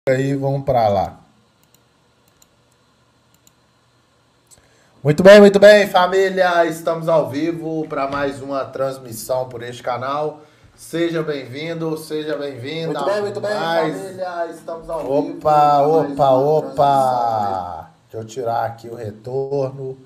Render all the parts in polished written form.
Aí, vamos para lá. Muito bem, família. Estamos ao vivo para mais uma transmissão por este canal. Seja bem-vindo, seja bem-vinda. Muito bem, família. Estamos ao vivo. Opa. Deixa eu tirar aqui o retorno.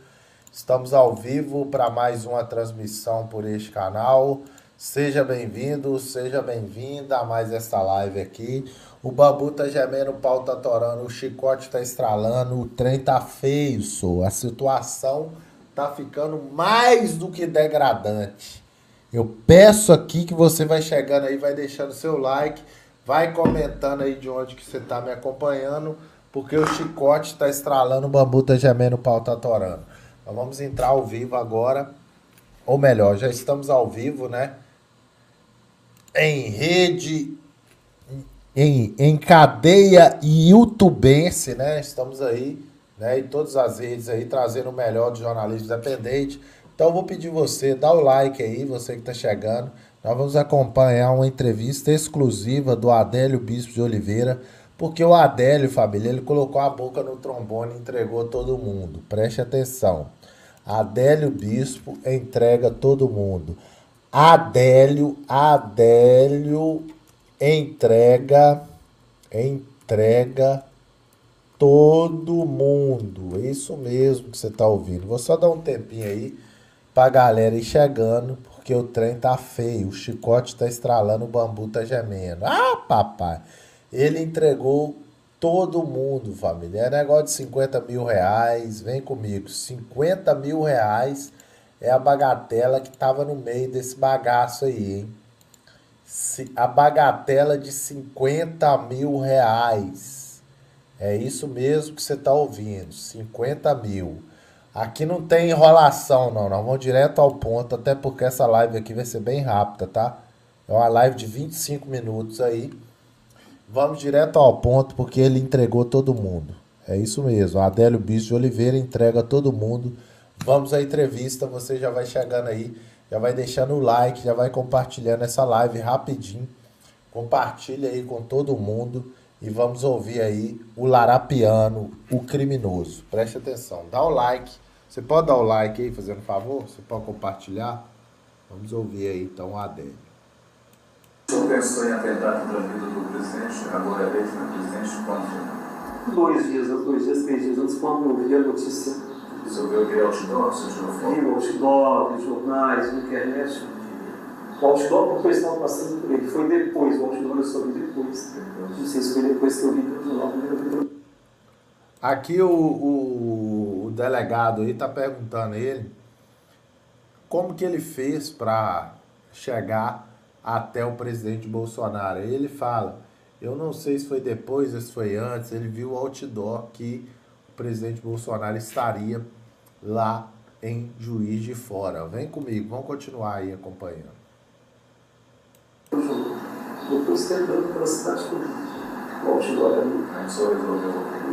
Estamos ao vivo para mais uma transmissão por este canal. Seja bem-vindo, seja bem-vinda a mais esta live aqui. O bambu tá gemendo, o pau tá torando, o chicote tá estralando, o trem tá feio, só. A situação tá ficando mais do que degradante. Eu peço aqui que você vai chegando aí, vai deixando seu like, vai comentando aí de onde que você tá me acompanhando, porque o chicote tá estralando, o bambu tá gemendo, o pau tá torando. Então vamos entrar ao vivo agora, ou melhor, já estamos ao vivo, né? Em rede, em cadeia youtubense, né? Estamos aí, né? Em todas as redes aí, trazendo o melhor do jornalismo independente. Então eu vou pedir você, dá o like aí, você que está chegando. Nós vamos acompanhar uma entrevista exclusiva do Adélio Bispo de Oliveira, porque o Adélio, família, ele colocou a boca no trombone e entregou todo mundo. Preste atenção. Adélio Bispo entrega todo mundo. Adélio entrega todo mundo. É isso mesmo que você tá ouvindo. Vou só dar um tempinho aí pra galera ir chegando, porque o trem tá feio, o chicote tá estralando, o bambu tá gemendo. Ah, papai! Ele entregou todo mundo, família. É negócio de 50 mil reais. Vem comigo. 50 mil reais é a bagatela que tava no meio desse bagaço aí, hein? A bagatela de 50 mil reais. É isso mesmo que você está ouvindo. 50 mil. Aqui não tem enrolação, não. Nós vamos direto ao ponto, até porque essa live aqui vai ser bem rápida, tá? É uma live de 25 minutos aí. Vamos direto ao ponto, porque ele entregou todo mundo. É isso mesmo. Adélio Bispo de Oliveira entrega todo mundo. Vamos à entrevista. Você já vai chegando aí, já vai deixando o like, já vai compartilhando essa live rapidinho. Compartilha aí com todo mundo e vamos ouvir aí o Larapiano, o criminoso. Preste atenção, dá o like. Você pode dar o like aí, fazendo favor? Você pode compartilhar? Vamos ouvir aí então o Adélio. O senhor pensou em atentar contra a vida do presidente, agora eleito presidente, quando? 3 dias antes, quando eu vi a notícia. Resolveu ver outdoor, você tirou foto? Vi o outdoor, vi jornais, na internet. O outdoor, porque eu estava passando por ele. Foi depois, o outdoor eu só vi depois. Não sei se foi depois que eu vi o jornal. Aqui o delegado aí tá perguntando a ele como que ele fez para chegar até o presidente Bolsonaro. Ele fala, eu não sei se foi depois ou se foi antes, ele viu o outdoor que o presidente Bolsonaro estaria lá em Juiz de Fora. Vem comigo, vamos continuar aí acompanhando. Depois tentando pela cidade toda. O outdoor ali. Aí o senhor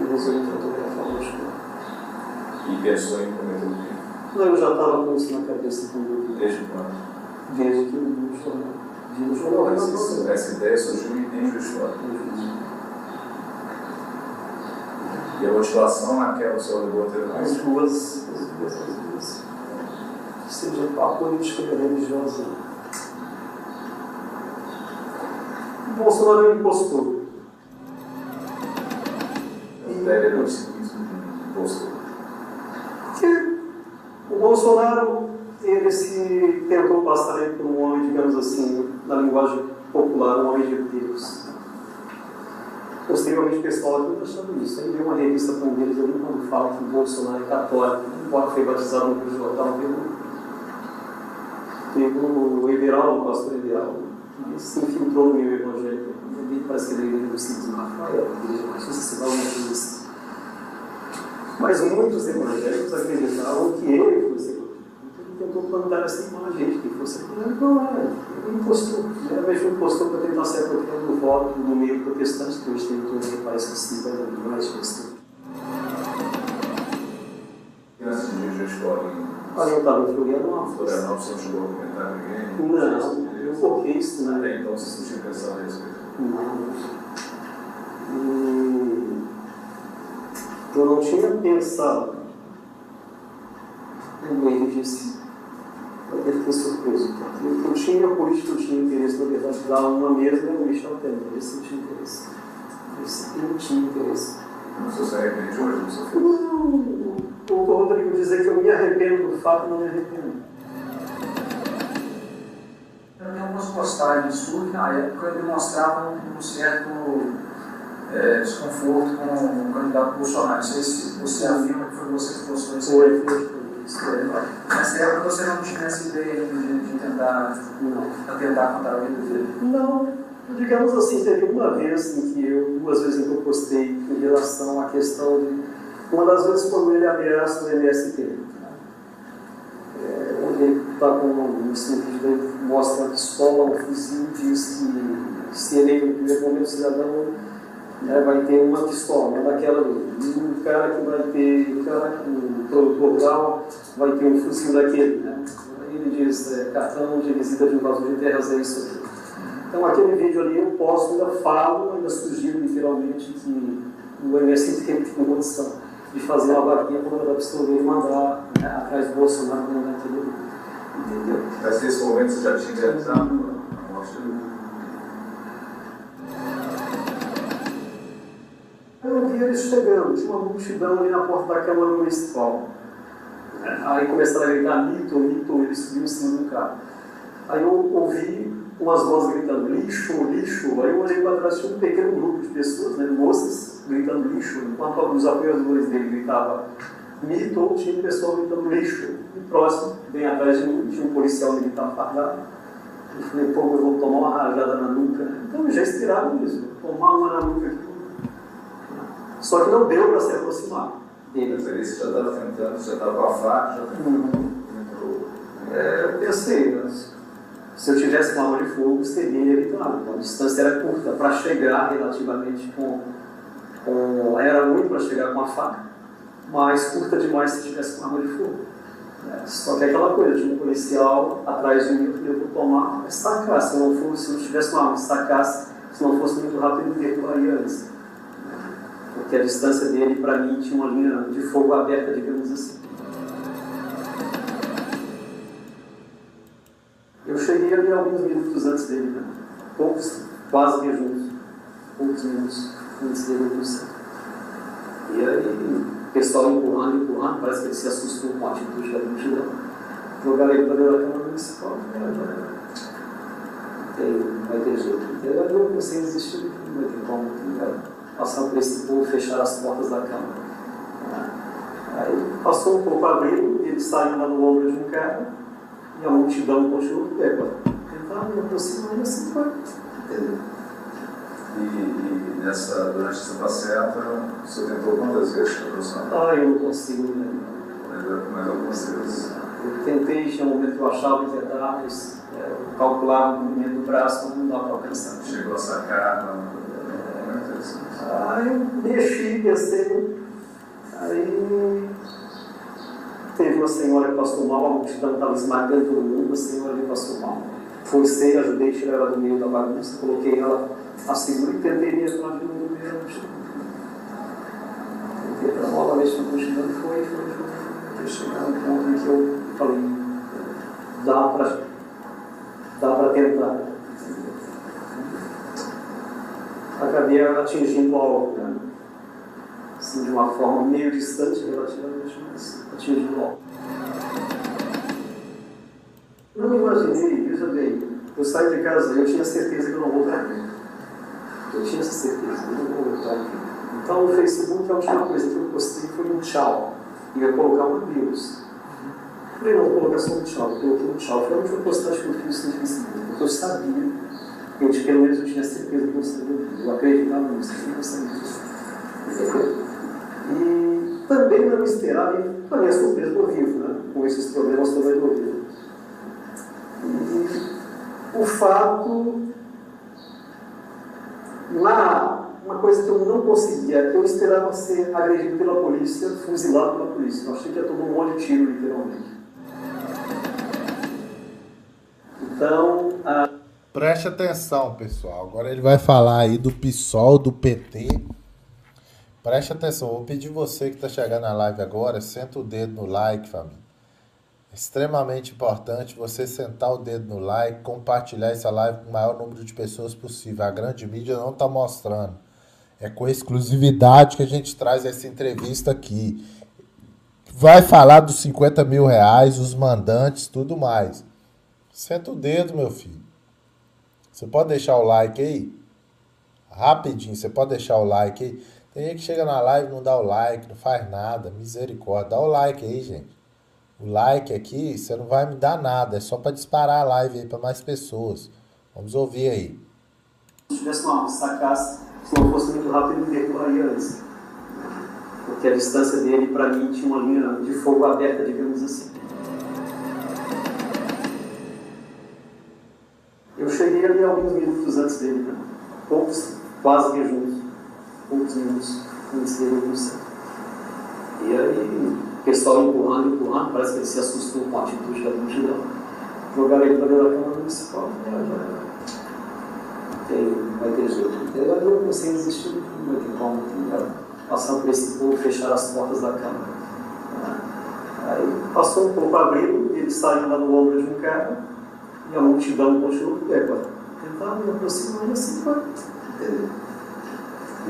Resolveu fotografar o outdoor. e pensou em cometer o crime? Não, eu já estava com isso na cabeça quando Desde quando? desde que eu vi o jornal. Vi no jornal, Essa ideia surgiu em Juiz de Fora. E a motivação naquela o senhor levou a ter mais? As duas. Seja a política e a religiosa. O Bolsonaro é um impostor. Ele não se impostor. Porque o Bolsonaro, ele se tentou passar por um homem, digamos assim, na linguagem popular, um homem de Deus. Posteriormente, o pessoal está achando isso. Aí veio uma revista com eles ali, quando fala que o Bolsonaro é católico, embora foi batizado no Cruz Local, pelo Everaldo, o pastor Everaldo, que se infiltrou no meio evangélico. Parece que ele é igreja do Simples Rafael, a igreja mais social, alguma coisa assim. Mas muitos evangélicos acreditavam que ele fosse evangélico. Então ele tentou plantar essa imagem que fosse evangélico. Não era. Ele impostou. Ele mesmo impostou para tentar ser apropriado do voto no meio protestante, que hoje tem todo que parece que se vai mais questão. E nesse dia de história? Ali eu estava em Florianópolis. Florianópolis, você não chegou a comentar ninguém? Não, eu foquei isso, né? Até então você sentiu pensar a respeito? Não. Eu não tinha pensado. Ele disse, ele foi surpreso. Eu tinha política, eu tinha interesse, na verdade, dar uma mesma e Michel tem. Esse eu tinha interesse. Esse eu tinha interesse. Não se arrepende hoje, não se o Rodrigo dizer que eu me arrependo do fato, não me arrependo. Eu tenho algumas postagens suas que na época demonstravam um certo desconforto com o candidato Bolsonaro. Não sei se você afirma que foi você que postou isso. Foi. Nessa época você não tinha essa ideia de tentar contra a vida dele? Não. Digamos assim, teve uma vez em que duas vezes em que eu postei em relação à questão de... Uma das vezes quando ele ameaça o MST. Onde ele está com um vídeo, ele mostra uma pistola, um fuzil, diz que se eleito no primeiro momento o cidadão vai ter uma pistola, uma daquela ali. E o cara que vai ter, o produtor rural vai ter um fuzil daquele. Né? Ele diz, cartão de visita de invasão de terras, é isso aqui. Então aquele vídeo ali eu posto, ainda falo, ainda sugiro literalmente que o MST tem condição de fazer uma vaquinha para mandar pistoleiro e mandar atrás do Bolsonaro para mandar aquele vídeo. Entendeu? Mas nesse momento você já tinha realizado a morte dele? Eu vi eles chegando, tinha uma multidão ali na porta da Câmara Municipal. Aí começaram a gritar mito, mito, eles subiram em cima do carro. Aí eu ouvi umas vozes gritando lixo, lixo. Aí eu olhei para trás, tinha um pequeno grupo de pessoas, moças, gritando lixo, enquanto alguns apoiadores dele gritavam mito, tinha um pessoal gritando lixo. E próximo, bem atrás de mim, tinha um policial militar fardado. Eu falei, pô, eu vou tomar uma rajada na nuca. Então eu já esperava isso, tomar uma na nuca aqui. Só que não deu para se aproximar dele. Mas ali você já estava tentando, já estava com a faca, já entrou. Eu pensei, se eu tivesse uma arma de fogo, seria evitado. Então, a distância era curta para chegar relativamente era ruim para chegar com a faca, mas curta demais se tivesse com arma de fogo. Só que é aquela coisa, tinha um policial atrás de mim que eu vou tomar, estacar. Se não tivesse uma arma, estacasse, se não fosse muito rápido, ele derrubaria antes. Porque a distância dele, para mim, tinha uma linha de fogo aberta, digamos assim. Eu cheguei ali alguns minutos antes dele, né? Poucos, quase que juntos. Poucos minutos antes dele no centro. E aí, o pessoal empurrando, parece que ele se assustou com a atitude da multidão. Jogaram ele para dentro da Câmara Municipal. Vai ter jeito. Eu não consegui resistir, não vai ter como passar por esse povo, fechar as portas da Câmara. Aí passou um pouco abrindo, ele saiu lá no ombro de um cara. E a multidão continuou de pé, tentar me aproximar e assim foi. Entendeu? E durante essa passeata, você tentou quantas vezes se aproximar? Eu não consigo me lembrar. Mas algumas vezes. Eu tentei, tinha um momento que eu achava que ia dar, mas calcular o movimento do braço não dá para alcançar. Chegou a sacar, eu mexi, pensei, aí teve uma senhora que passou mal, a multidão estava esmagando todo mundo, a senhora que passou mal. Forcei, ajudei a tirar ela do meio da bagunça, coloquei ela a segura e tentei me entrar de novo no meio da multidão. Tentei entrar novamente na multidão e foi chegar no ponto em que eu falei, dá para tentar. Acabei atingindo o alvo, né? Assim, de uma forma meio distante relativamente, mas atingindo o alvo. Não imaginei, veja bem, eu saí de casa e eu tinha certeza que eu não vou para aqui. Eu tinha essa certeza, eu não vou voltar aqui. Então no Facebook a última coisa que eu postei foi um tchau. E eu ia colocar um adeus. Eu falei, não, vou colocar só um tchau. Eu coloquei um tchau. Foi a última postagem que eu fiz no Facebook. Porque eu sabia. Pelo menos eu tinha certeza que eu sabia. Eu acreditava nisso, eu sabia disso. E também não esperava, e para minha surpresa, eu vivo, né? Com esses problemas todos eu vivo. E o fato, uma coisa que eu não conseguia, eu esperava ser agredido pela polícia, fuzilado pela polícia. Eu achei que ia tomar um monte de tiro, literalmente. Então, preste atenção, pessoal. Agora ele vai falar aí do PSOL, do PT. Preste atenção, vou pedir você que está chegando na live agora, senta o dedo no like, família. É extremamente importante você sentar o dedo no like, compartilhar essa live com o maior número de pessoas possível. A grande mídia não está mostrando. É com exclusividade que a gente traz essa entrevista aqui. Vai falar dos 50 mil reais, os mandantes, tudo mais. Senta o dedo, meu filho. Você pode deixar o like aí? Rapidinho, você pode deixar o like aí? Tem gente que chega na live e não dá o like, não faz nada. Misericórdia. Dá o like aí, gente. O like aqui, você não vai me dar nada. É só para disparar a live aí para mais pessoas. Vamos ouvir aí. Se tivesse uma sacasse, se não fosse muito rápido, ele derrubaria antes. Porque a distância dele, para mim, tinha uma linha de fogo aberta, digamos assim. Eu cheguei ali alguns minutos antes dele, né? Poucos, quase que juntos. Poucos minutos antes dele no centro. E aí, o pessoal empurrando, parece que ele se assustou com a atitude da multidão. Jogaram ele para dentro da Câmara Municipal. Vai ter jeito. Ele vai ver sem desistir, não vai ter como. Passar por esse povo, fechar as portas da Câmara. Aí passou um pouco abrindo, ele saiu lá no ombro de um cara, e a multidão continuou por agora. Tentava me aproximar e assim foi. Entendeu? E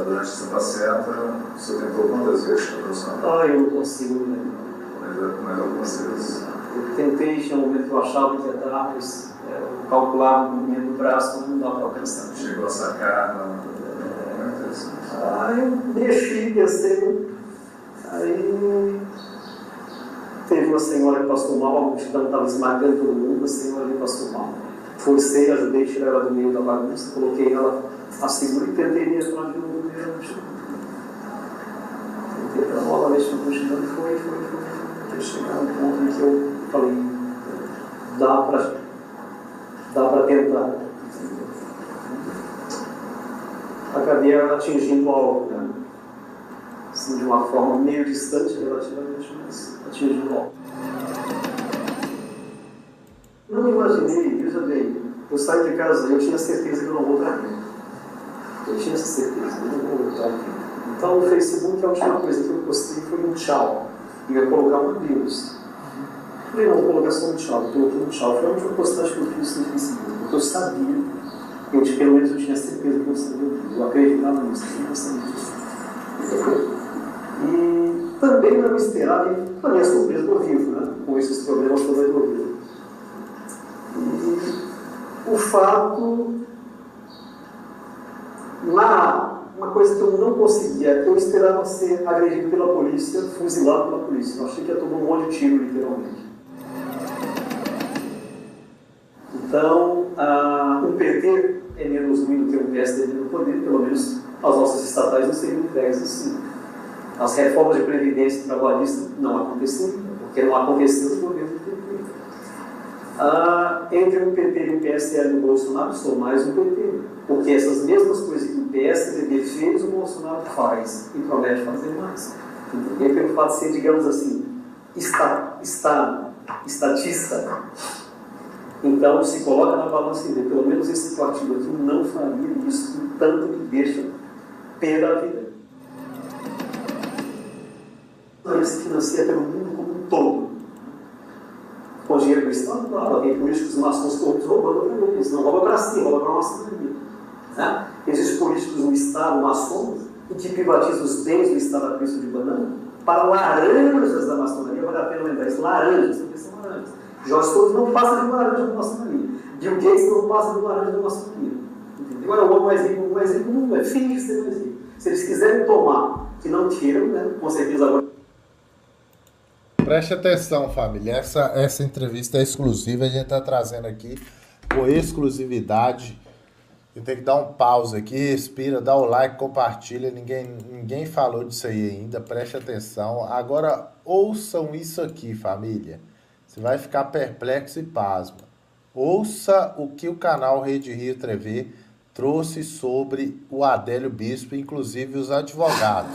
durante essa passeata, você tentou quantas vezes a aproximar? Eu não consigo me lembrar. Mais algumas vezes. Eu tentei, tinha um momento que eu achava que ia dar, mas calcular o movimento do braço não dá para alcançar. Chegou a sacar, não? Eu deixei, descer. Aí teve uma senhora que passou mal, a multidão estava esmagando todo mundo, a senhora ali passou mal. Forcei, ajudei a tirar ela do meio da bagunça, coloquei ela a segura e tentei me entrar de novo no meio da multidão. Tentei entrar novamente na multidão e foi até chegar no ponto em que eu falei, dá para tentar. Acabei atingindo o alvo, né? Assim, de uma forma meio distante, relativamente, mas atingindo o alvo. Não imaginei, veja bem, eu saí de casa, eu tinha certeza que eu não vou para aqui. Eu tinha essa certeza, eu não vou voltar aqui. Então, no Facebook, a última coisa que eu postei foi um tchau. E eu ia colocar um Deus. Eu falei, não, vou colocar só um tchau. Eu coloquei um tchau. Foi a última postagem que eu fiz no Facebook, porque eu sabia. Pelo menos eu tinha certeza que eu sabia disso. Eu acreditava nisso, eu sabia disso. E também não me esperava, e a minha surpresa do vivo, né? Com esses problemas todos resolvidos. E o fato, uma coisa que eu não conseguia, eu esperava ser agredido pela polícia, fuzilado pela polícia. Eu achei que ia tomar um monte de tiro, literalmente. Então, o PT é menos ruim do que o PSDB no poder, pelo menos as nossas estatais não seriam entregues assim. As reformas de previdência trabalhista não aconteciam, porque não aconteciam nos governos do PT. Entre o PT e o PSL do Bolsonaro, sou mais um PT, porque essas mesmas coisas que o PSDB fez, o Bolsonaro faz e promete fazer mais. E pelo fato de ser, digamos assim, estatista, então se coloca na balança e vê, pelo menos esse partido aqui não faria isso, tanto que deixa pé da vida. Ele se financia pelo mundo como um todo. Com dinheiro do Estado, claro, tem políticos maçons corruptos roubando para eles, não rouba para si, rouba para a maçonaria. Né? Existem políticos no Estado, maçons, que privatizam os bens do Estado a preço de banana para laranjas da maçonaria. Vale a pena lembrar isso, laranjas, porque são laranjas. Jorge Soros não passa de laranja da maçonaria. Bill Gates não passa de laranja da maçonaria. Entendeu? Agora, o homem mais rico não é finge de ser mais rico. Se eles quiserem tomar, que não tiram, né? Com certeza agora. Preste atenção, família. Essa entrevista é exclusiva. A gente está trazendo aqui com exclusividade. Você tem que dar um pause aqui, respira, dá o like, compartilha. Ninguém falou disso aí ainda. Preste atenção. Agora, ouçam isso aqui, família. Você vai ficar perplexo e pasma. Ouça o que o canal Rede Rio TV trouxe sobre o Adélio Bispo, inclusive os advogados.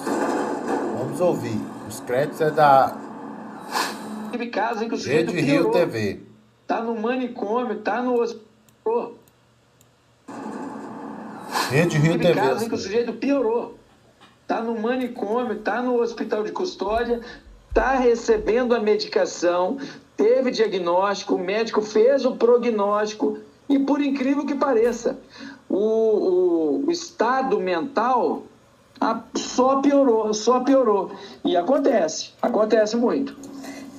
Vamos ouvir. Os créditos é da Teve caso em que o sujeito Rede Rio TV. Tá no manicômio, tá no hospital. Rede Rio Teve TV. caso em que o sujeito piorou. está no manicômio, está no hospital de custódia, está recebendo a medicação, teve diagnóstico, o médico fez o prognóstico e, por incrível que pareça, o estado mental só piorou. E acontece muito.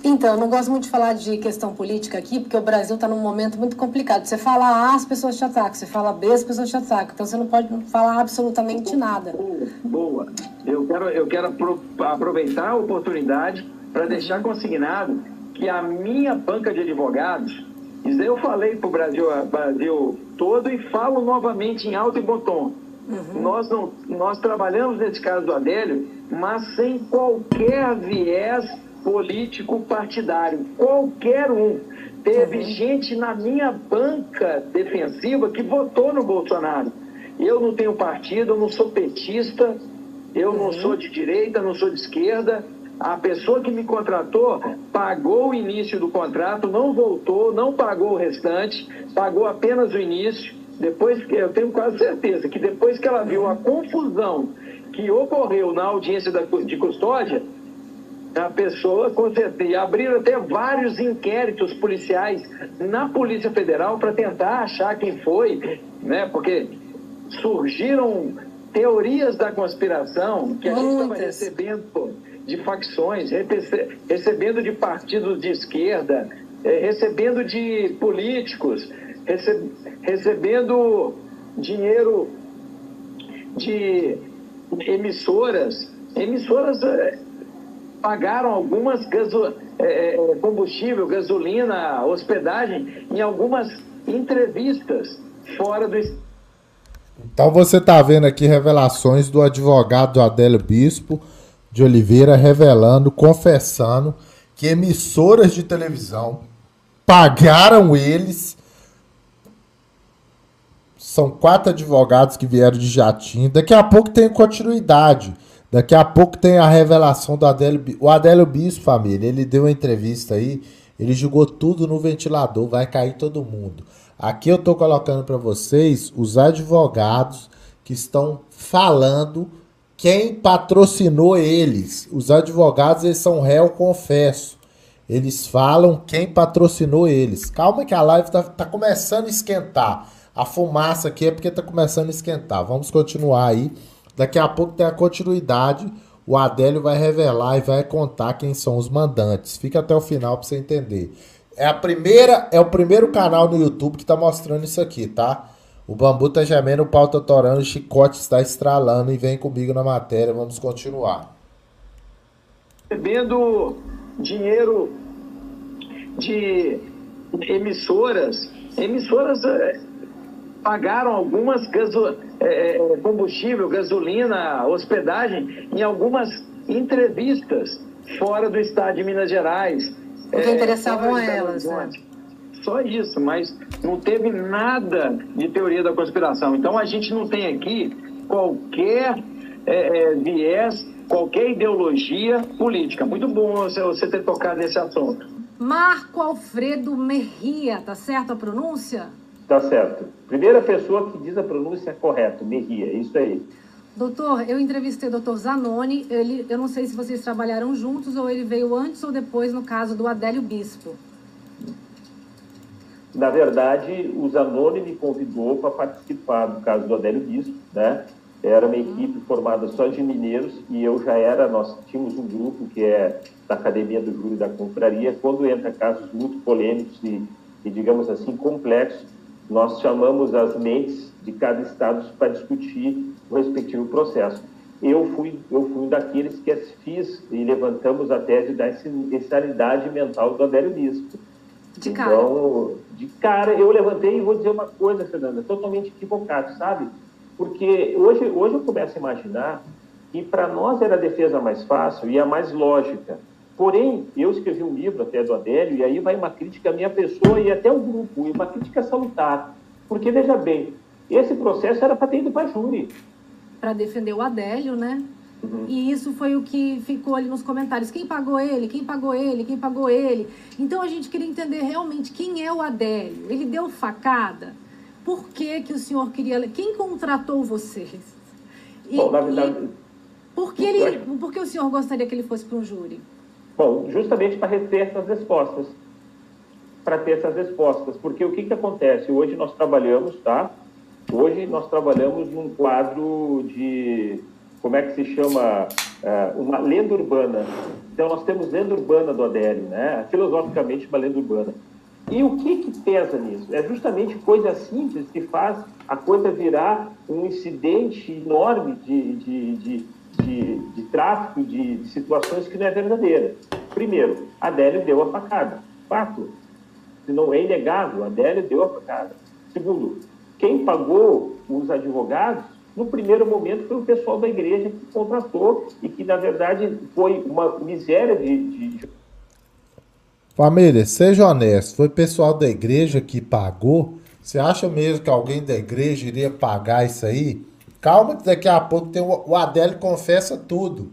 Então, eu não gosto muito de falar de questão política aqui, porque o Brasil está num momento muito complicado. Você fala A, as pessoas te atacam. Você fala B, as pessoas te atacam. Então, você não pode falar absolutamente nada. Boa. Eu quero aproveitar a oportunidade para deixar consignado que a minha banca de advogados, isso aí eu falei para o Brasil todo e falo novamente em alto e bom tom. Nós trabalhamos nesse caso do Adélio, mas sem qualquer viés político partidário, qualquer um. Teve gente na minha banca defensiva que votou no Bolsonaro. Eu não tenho partido, eu não sou petista, eu não sou de direita, não sou de esquerda. A pessoa que me contratou pagou o início do contrato, não voltou, não pagou o restante, pagou apenas o início. Depois, eu tenho quase certeza que depois que ela viu a confusão que ocorreu na audiência de custódia, a pessoa, com certeza, abriram até vários inquéritos policiais na Polícia Federal para tentar achar quem foi, né? Porque surgiram teorias da conspiração que a gente estava recebendo de facções, recebendo de partidos de esquerda, recebendo de políticos, recebendo dinheiro de emissoras. Emissoras pagaram algumas combustível, gasolina, hospedagem em algumas entrevistas fora do estado. Então você está vendo aqui revelações do advogado Adélio Bispo de Oliveira revelando, confessando que emissoras de televisão pagaram eles. São 4 advogados que vieram de jatinho. Daqui a pouco tem continuidade. Daqui a pouco tem a revelação do Adélio Bispo. O Adélio Bispo, família, ele deu uma entrevista aí, ele jogou tudo no ventilador, vai cair todo mundo. Aqui eu tô colocando para vocês os advogados que estão falando quem patrocinou eles. Os advogados, eles são réu, confesso. Eles falam quem patrocinou eles. Calma que a live tá começando a esquentar. A fumaça aqui é porque tá começando a esquentar. Vamos continuar aí. Daqui a pouco tem a continuidade. O Adélio vai revelar e vai contar quem são os mandantes. Fica até o final para você entender. É o primeiro canal no YouTube que tá mostrando isso aqui, tá? O bambu tá gemendo, o pau tá torando, o chicote está estralando e vem comigo na matéria. Vamos continuar. Recebendo dinheiro de emissoras. Emissoras pagaram algumas combustível, gasolina, hospedagem em algumas entrevistas fora do estado de Minas Gerais. Porque interessavam a elas, né? Só isso, mas não teve nada de teoria da conspiração. Então a gente não tem aqui qualquer viés, qualquer ideologia política. Muito bom você ter tocado nesse assunto. Marco Alfredo Merria, tá certo a pronúncia? Tá certo. Primeira pessoa que diz a pronúncia correta, Merria, isso aí. Doutor, eu entrevistei o doutor Zanoni, eu não sei se vocês trabalharam juntos ou ele veio antes ou depois no caso do Adélio Bispo. Na verdade, o Zanoni me convidou para participar do caso do Adélio Bispo, né? Era uma equipe formada só de mineiros e nós tínhamos um grupo que é da Academia do Júri da Confraria. Quando entra casos muito polêmicos e digamos assim, complexos, nós chamamos as mentes de cada estado para discutir o respectivo processo. Eu fui um daqueles que fiz e levantamos a tese da insanidade mental do Adélio Bispo. Então, de cara, eu levantei e vou dizer uma coisa, Fernanda, totalmente equivocado, sabe? Porque hoje eu começo a imaginar que para nós era a defesa mais fácil e a mais lógica. Porém, eu escrevi um livro até do Adélio, e aí vai uma crítica à minha pessoa e até ao grupo, e uma crítica salutar. Porque, veja bem, esse processo era para ter ido para júri. Para defender o Adélio, né? E isso foi o que ficou ali nos comentários. Quem pagou ele? Quem pagou ele? Quem pagou ele? Então, a gente queria entender realmente quem é o Adélio. Ele deu facada? Por que o senhor queria... Quem contratou vocês? Bom, na verdade... Por que o senhor gostaria que ele fosse para um júri? Bom, justamente para ter essas respostas. Porque o que acontece? Hoje nós trabalhamos, tá? Hoje nós trabalhamos num quadro de, como é que se chama? Uma lenda urbana. Então nós temos lenda urbana do Adélio, né? Filosoficamente uma lenda urbana. E o que pesa nisso? É justamente coisa simples que faz a coisa virar um incidente enorme de tráfico, de situações que não é verdadeira. Primeiro, Adélio deu a facada. Fato. Se não é inegável, Adélio deu a facada. Segundo, quem pagou os advogados, no primeiro momento, foi o pessoal da igreja que contratou e que, na verdade, foi uma miséria de... Família, seja honesto, foi o pessoal da igreja que pagou? Você acha mesmo que alguém da igreja iria pagar isso aí? Calma que daqui a pouco o Adélio confessa tudo.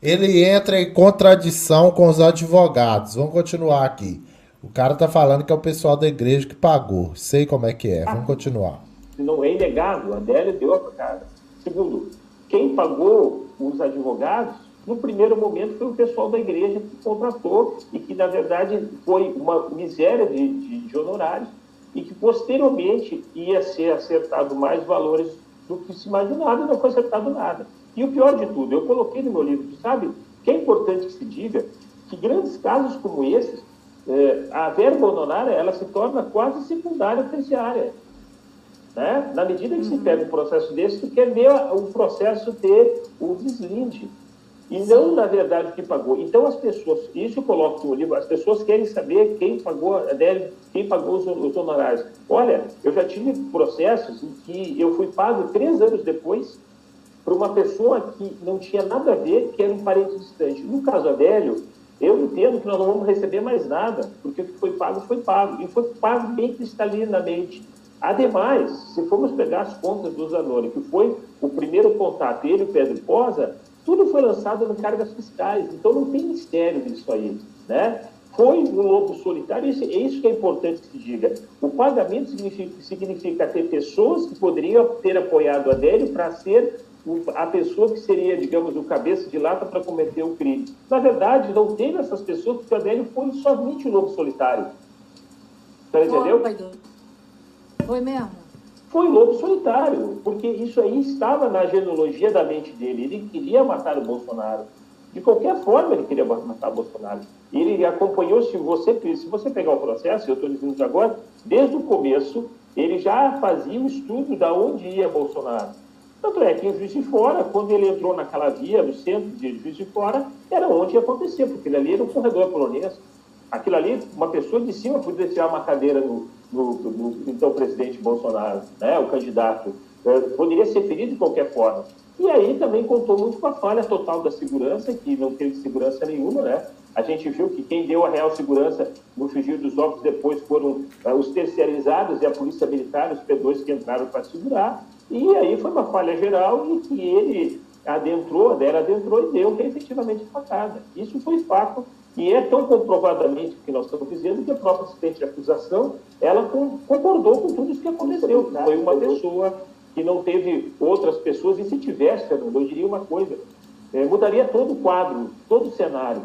Ele entra em contradição com os advogados. Vamos continuar aqui. O cara tá falando que é o pessoal da igreja que pagou. Sei como é que é. Vamos continuar. Se não é inegável, Adélio deu a facada. Segundo, quem pagou os advogados, no primeiro momento, foi o pessoal da igreja que contratou e que, na verdade, foi uma miséria de honorários e que, posteriormente, ia ser acertado mais valores do que se imaginava e não foi acertado nada. E o pior de tudo, eu coloquei no meu livro, sabe, que é importante que se diga que grandes casos como esses, a verba honorária, ela se torna quase secundária, terciária. Né? Na medida que se pega um processo desse, tu quer ver o processo ter o deslinde. E não, na verdade, o que pagou. Então, as pessoas, isso eu coloco no livro, as pessoas querem saber quem pagou, quem pagou os honorários. Olha, eu já tive processos em que eu fui pago 3 anos depois por uma pessoa que não tinha nada a ver, que era um parente distante. No caso Adélio, eu entendo que nós não vamos receber mais nada, porque o que foi pago, e foi pago bem cristalinamente. Ademais, se formos pegar as contas do Zanoni, que foi o primeiro contato, ele e o Pedro Posa, tudo foi lançado em cargas fiscais, então não tem mistério nisso aí, né? Foi um lobo solitário, é isso que é importante que se diga. O pagamento significa ter pessoas que poderiam ter apoiado Adélio para ser a pessoa que seria, digamos, o cabeça de lata para cometer o crime. Na verdade, não teve essas pessoas, porque o Adélio foi somente um lobo solitário. Você entendeu? Foi mesmo? Foi lobo solitário, porque isso aí estava na genealogia da mente dele. Ele queria matar o Bolsonaro. De qualquer forma, ele queria matar o Bolsonaro. E ele acompanhou, se você pegar o processo, eu estou dizendo agora, desde o começo, ele já fazia um estudo de onde ia Bolsonaro. Tanto é que em Juiz de Fora, quando ele entrou naquela via, no centro de Juiz de Fora, era onde ia acontecer, porque ali era um corredor polonês. Aquilo ali, uma pessoa de cima podia tirar uma cadeira no então presidente Bolsonaro, né, o candidato, poderia ser ferido de qualquer forma. E aí também contou muito com a falha total da segurança, que não teve segurança nenhuma, né? A gente viu que quem deu a real segurança no frigir dos ovos depois foram os terceirizados e a polícia militar, os P2 que entraram para segurar, e aí foi uma falha geral e que ele adentrou e deu efetivamente a facada. Isso foi fato. E é tão comprovadamente o que nós estamos dizendo que a própria assistente de acusação, ela concordou com tudo isso que aconteceu. Foi uma pessoa que não teve outras pessoas, e se tivesse, Fernando, eu diria uma coisa, mudaria todo o quadro, todo o cenário.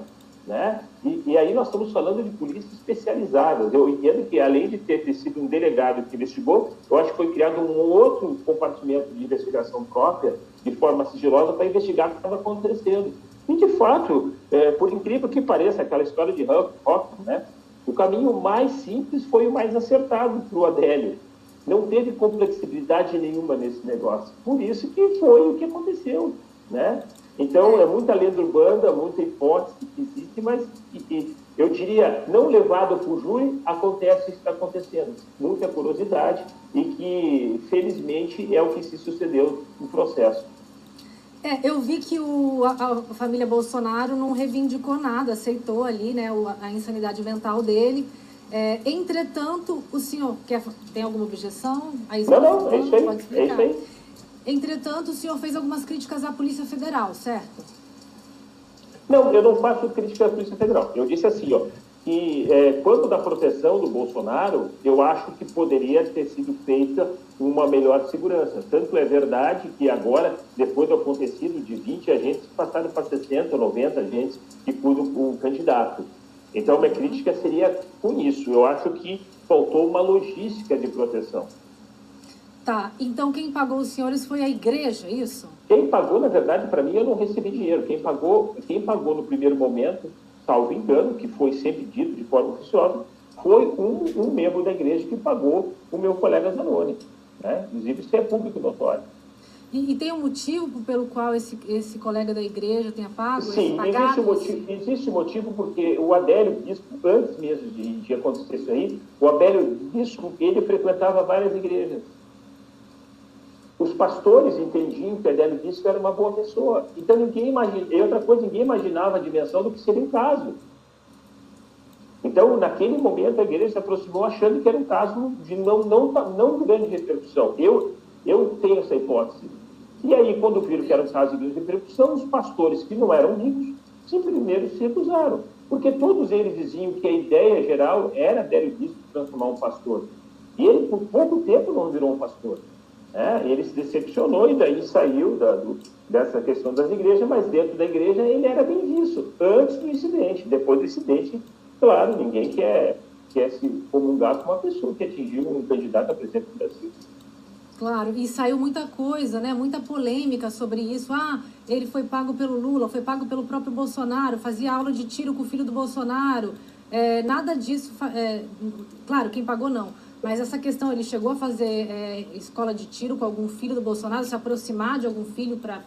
Né? E aí nós estamos falando de polícias especializadas. Eu entendo que, além de ter sido um delegado que investigou, eu acho que foi criado um outro compartimento de investigação própria, de forma sigilosa, para investigar o que estava acontecendo. E, de fato, por incrível que pareça, aquela história de Hoffman, né? O caminho mais simples foi o mais acertado para o Adélio. Não teve complexidade nenhuma nesse negócio. Por isso que foi o que aconteceu, né? Então, é muita lenda urbana, muita hipótese que existe, mas eu diria, não levado para o júri, acontece o que está acontecendo. Muita curiosidade e que, felizmente, é o que se sucedeu no processo. Eu vi que a família Bolsonaro não reivindicou nada, aceitou ali, né, a insanidade mental dele. Entretanto, o senhor tem alguma objeção? Não, é isso aí. Pode explicar. É isso aí. Entretanto, o senhor fez algumas críticas à Polícia Federal, certo? Não, eu não faço crítica à Polícia Federal. Eu disse assim, que, quanto da proteção do Bolsonaro, eu acho que poderia ter sido feita uma melhor segurança. Tanto é verdade que agora, depois do acontecido, de 20 agentes passaram para 60, 90 agentes que cuidam o candidato. Então, minha crítica seria com isso. Eu acho que faltou uma logística de proteção. Tá, então quem pagou os senhores foi a igreja, isso? Quem pagou, na verdade, para mim, eu não recebi dinheiro. Quem pagou no primeiro momento, salvo engano, que foi sempre dito de forma oficiosa, foi um membro da igreja que pagou o meu colega Zanoni. Né? Inclusive, isso é público notório. E tem um motivo pelo qual esse colega da igreja tenha pago? Sim, existe motivo porque o Adélio Bispo, antes mesmo de acontecer isso aí, o Adélio Bispo, ele frequentava várias igrejas. Os pastores entendiam que o Adélio Bispo era uma boa pessoa. Então, ninguém imaginava a dimensão do que seria um caso. Então, naquele momento, a igreja se aproximou achando que era um caso de não grande repercussão. Eu tenho essa hipótese. E aí, quando viram que era um caso de grande repercussão, os pastores que não eram ricos simplesmente se recusaram. Porque todos eles diziam que a ideia geral era Adélio Bispo transformar um pastor. E ele, por pouco tempo, não virou um pastor. Ele se decepcionou e daí saiu dessa questão das igrejas, mas dentro da igreja ele era bem visto, antes do incidente. Depois do incidente, claro, ninguém quer se comungar com uma pessoa que atingiu um candidato a presidente do Brasil. Claro, e saiu muita coisa, né? Muita polêmica sobre isso. Ele foi pago pelo Lula, foi pago pelo próprio Bolsonaro, fazia aula de tiro com o filho do Bolsonaro. Nada disso, claro, quem pagou não. Mas essa questão, ele chegou a fazer escola de tiro com algum filho do Bolsonaro, se aproximar de algum filho para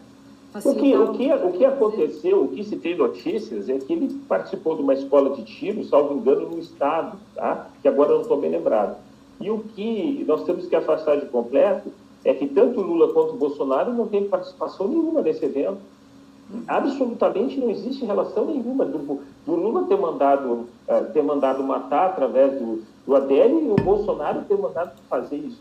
facilitar? O que aconteceu, o que se tem notícias, é que ele participou de uma escola de tiro, salvo engano, no estado, tá? Que agora eu não estou bem lembrado. E o que nós temos que afastar de completo é que tanto o Lula quanto o Bolsonaro não têm participação nenhuma nesse evento. Absolutamente não existe relação nenhuma do Lula ter mandado matar através do Adélio e o Bolsonaro ter mandado fazer isso.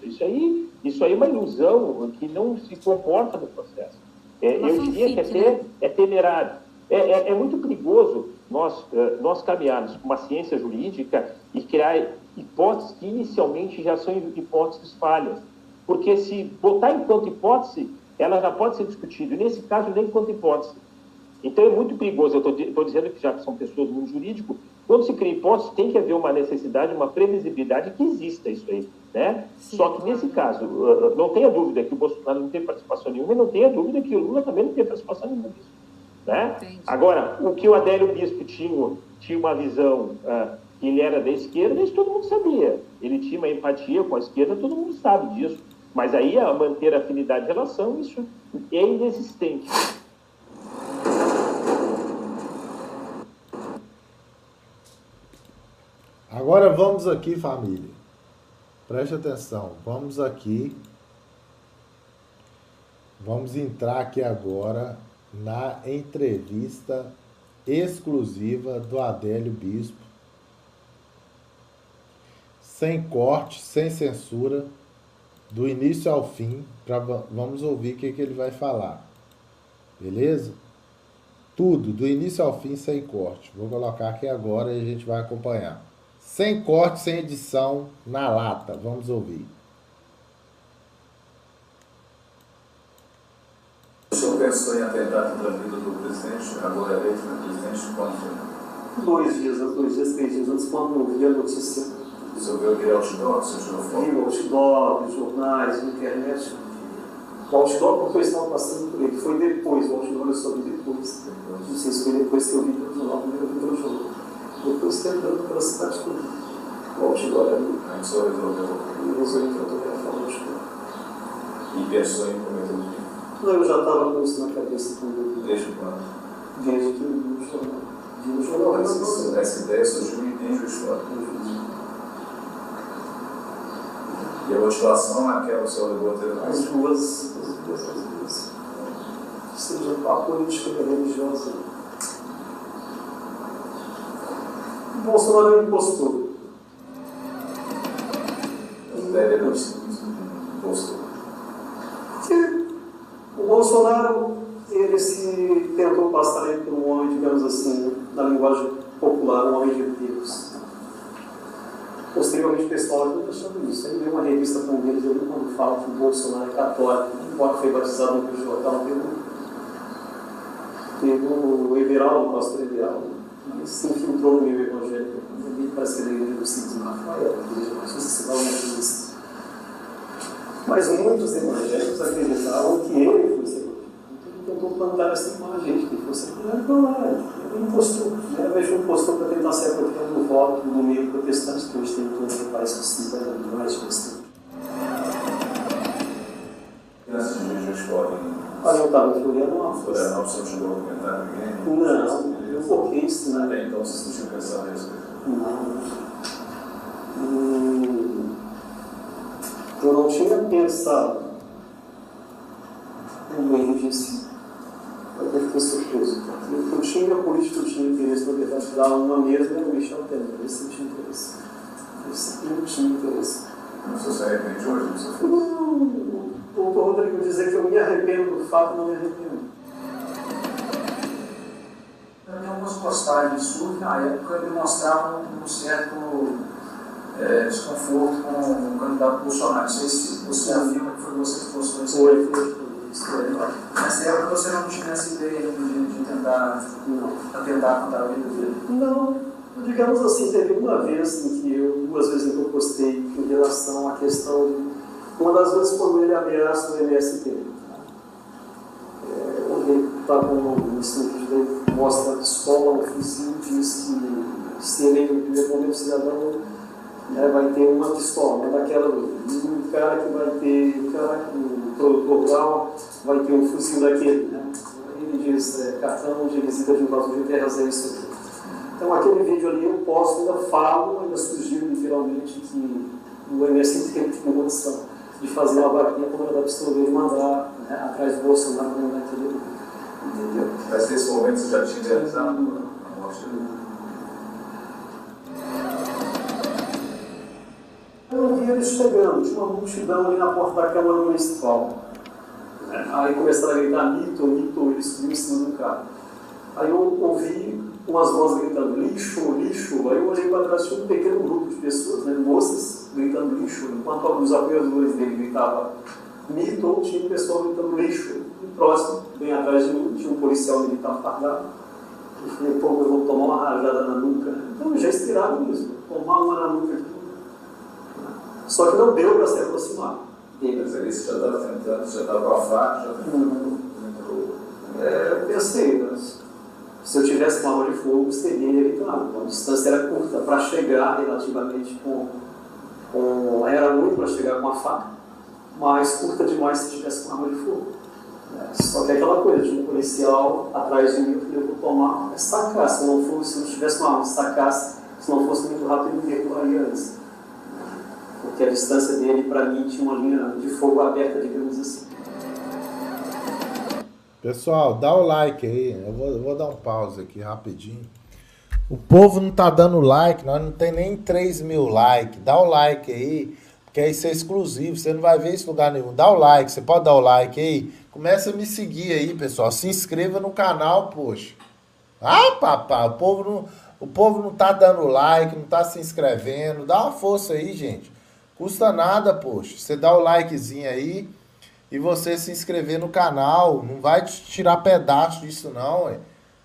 Isso aí é uma ilusão que não se comporta no processo. Eu diria que até é temerário. É muito perigoso nós caminharmos com uma ciência jurídica e criar hipóteses que inicialmente já são hipóteses falhas. Porque se botar enquanto hipótese, ela já pode ser discutida. E nesse caso, nem enquanto hipótese. Então é muito perigoso. Eu estou dizendo que já que são pessoas do mundo jurídico, quando se cria hipótese, tem que haver uma necessidade, uma previsibilidade que exista isso aí. Né? Sim, só que nesse caso, não tenha dúvida que o Bolsonaro não tem participação nenhuma e não tenha dúvida que o Lula também não tem participação nenhuma disso. Né? Agora, o que o Adélio Bispo tinha uma visão que ele era da esquerda, isso todo mundo sabia. Ele tinha uma empatia com a esquerda, todo mundo sabe disso. Mas aí, a manter a afinidade de relação, isso é inexistente. Agora vamos aqui, família. Preste atenção. Vamos aqui. Vamos entrar aqui agora na entrevista exclusiva do Adélio Bispo. Sem corte, sem censura, do início ao fim. Vamos ouvir o que ele vai falar. Beleza? Tudo, do início ao fim, sem corte. Vou colocar aqui agora e a gente vai acompanhar. Sem corte, sem edição, na lata. Vamos ouvir. O senhor pensou em atentar contra a vida do presidente, agora eleito presidente, quando? 2 dias, 3 dias antes, quando eu vi a notícia. O senhor viu aquele outdoor, você tirou foto? Vi o outdoor, jornais, na internet. O outdoor, porque eu estava passando por ele. Foi depois, o outdoor eu soube depois. Não sei se foi depois que eu vi pelo jornal, primeiro eu vi pelo jornal. Depois tentando pela cidade toda. O outdoor ali. Aí o senhor resolveu fotografar o outdoor. E pensou em cometer o crime? Não, eu já estava com isso na cabeça. Desde quando? Desde que eu vi no jornal. Vi no jornal. Essa ideia surgiu em Juiz de Fora. E a motivação naquela o senhor levou a ter as duas. Seja a política e a religiosa. O Bolsonaro é um impostor. Deve ter impostor. Porque o Bolsonaro, ele se tentou passar por um homem, digamos assim, na linguagem popular, um homem de Deus. Posteriormente, o pessoal está achando isso. Aí veio uma revista com eles, eu vi quando fala que o Bolsonaro é católico, embora foi batizado no PJ, teve o Everaldo, o pastor Everaldo, ele se infiltrou no meio evangélico. Ele parece que é da igreja do Cid de Rafael, a igreja mais social, uma coisa assim. Mas muitos evangélicos acreditavam que ele fosse evangélico. Então ele tentou plantar essa imagem de que fosse evangélico. Ele postou, né? Vejo um postou para tentar ser apropriado do voto no meio protestante, que hoje tem todo que parece possível, mais de questão. Crianças de igrejas podem. Olha, eu estava em Florianópolis. Florianópolis, você não chegou a comentar ninguém? Não, eu foquei isso, né? Então vocês não tinham pensado nisso? Eu não tinha pensado no meio disso. Eu até fiquei surpreso. Eu tinha político, eu tinha interesse, na verdade, dar uma mesma era o Michel Temer. Esse eu tinha interesse. Esse eu tinha interesse. Não se arrepende hoje? Não se fez? O doutor Rodrigo dizer que eu me arrependo do fato, não me arrependo. Eu vi algumas postagens suas, na época, demonstravam um certo desconforto com o candidato Bolsonaro. Não sei se você afirma que foi você que postou isso. Foi. Nessa época você não tinha essa ideia de tentar atentar contra a vida dele? Não. Digamos assim, teve uma vez em que duas vezes em que eu postei em relação à questão de... Uma das vezes quando ele ameaça o MST. Onde ele está com um vídeo dele, mostra a pistola, o fuzil, diz que se ele responder o cidadão, né, vai ter uma pistola, né, daquela um cara que vai ter, o produtor lá vai ter um fuzil daquele, né? Ele diz, cartão de visita de invasão de terras, é isso aqui. Então aquele vídeo ali eu posto, ainda falo, ainda sugiro literalmente que o MST tem que ter condição de fazer uma vaquinha para mandar pistoleiro e mandar, né, atrás do Bolsonaro para mandar aquele vídeo. Entendeu? Mas nesse momento você já tinha realizado a morte dele? Eu vi eles chegando, tinha uma multidão ali na porta da Câmara Municipal. Aí começaram a gritar mito, mito, ele subiu em cima do carro. Aí eu ouvi umas vozes gritando lixo, lixo. Aí eu olhei para trás, tinha um pequeno grupo de pessoas, né, moças, gritando lixo, enquanto alguns apoiadores dele gritavam mito, tinha um pessoal gritando lixo. E próximo, bem atrás de mim, tinha um policial militar fardado. Eu falei, pô, eu vou tomar uma rajada na nuca. Então eu já esperava isso, tomar uma na nuca aqui. Só que não deu para se aproximar dele. Mas ali você já estava tentando, já estava com a faca, já entrou. Eu pensei, mas se eu tivesse uma arma de fogo, seria inevitável. A distância era curta para chegar relativamente era muito para chegar com a faca, mas curta demais se tivesse uma arma de fogo. Só que é aquela coisa, de um policial atrás de mim, eu vou tomar, sacar. Se não tivesse uma arma, sacasse, se não fosse muito rápido, eu recuaria antes. Porque a distância dele, para mim, tinha uma linha de fogo aberta, digamos assim. Pessoal, dá o like aí. Eu vou dar um pause aqui rapidinho. O povo não tá dando like, nós não tem nem 3 mil likes. Dá o like aí, porque isso é exclusivo, você não vai ver isso em lugar nenhum. Dá o like, você pode dar o like aí. Começa a me seguir aí, pessoal. Se inscreva no canal, poxa. Ah, papai, o povo não tá dando like, não tá se inscrevendo. Dá uma força aí, gente. Custa nada, poxa. Você dá o likezinho aí e você se inscrever no canal. Não vai te tirar pedaço disso não, ué.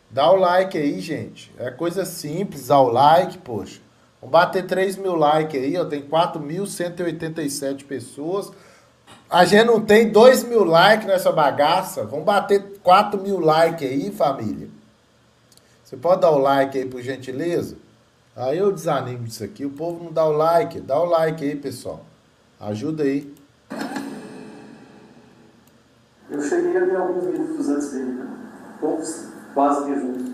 Dá o like aí, gente. É coisa simples, dá o like, poxa. Vamos bater 3 mil likes aí, ó. Tem 4.187 pessoas. A gente não tem 2 mil likes nessa bagaça. Vamos bater 4 mil likes aí, família. Você pode dar o like aí, por gentileza? Aí eu desanimo disso aqui. O povo não dá o like. Dá o like aí, pessoal. Ajuda aí. Eu cheguei a ver alguns minutos antes dele, né? Poucos, quase que junto.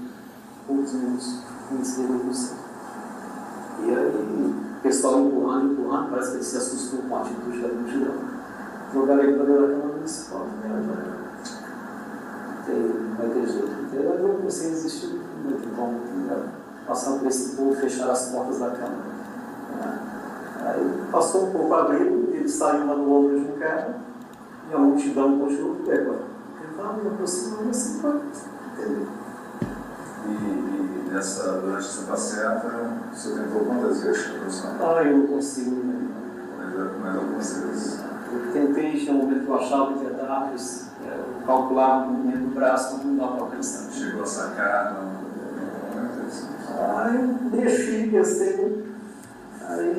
Poucos minutos antes dele no centro. E aí, o pessoal empurrando, parece que ele se assustou com a atitude da multidão. Jogaram ele para dentro da Câmara Municipal. Não vai ter jeito. Eu não comecei a resistir muito. Então, passar por esse povo, fechar as portas da Câmara. Aí passou um pouco abrindo, ele saiu lá no ombro de um cara e a multidão continuou de pé. Ele estava me aproximando assim, entendeu? E durante essa passeata, você tentou quantas vezes, professor? Eu não consigo. Mas algumas vezes. Eu tentei, tinha um momento que eu achava que ia dar, calcular o movimento do braço, não dá para alcançar. Chegou a sacar? Eu deixei, pensei. Aí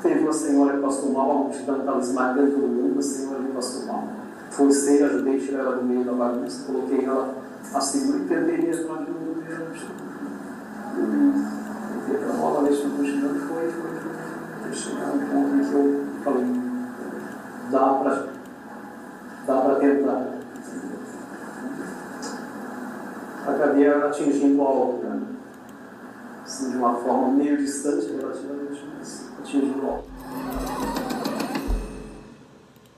teve uma senhora que passou mal, a multidão estava esmagando todo mundo, a senhora que passou mal. Forcei, ajudei a tirar ela do meio da bagunça, coloquei ela a segura e tentei mesmo para ajuda do meio. Tentei para novamente na multidão, foi chegar um ponto em que eu falei, dá para tentar. Acabei atingindo o alvo, né? Assim, de uma forma meio distante, relativamente, mas atingindo o alvo.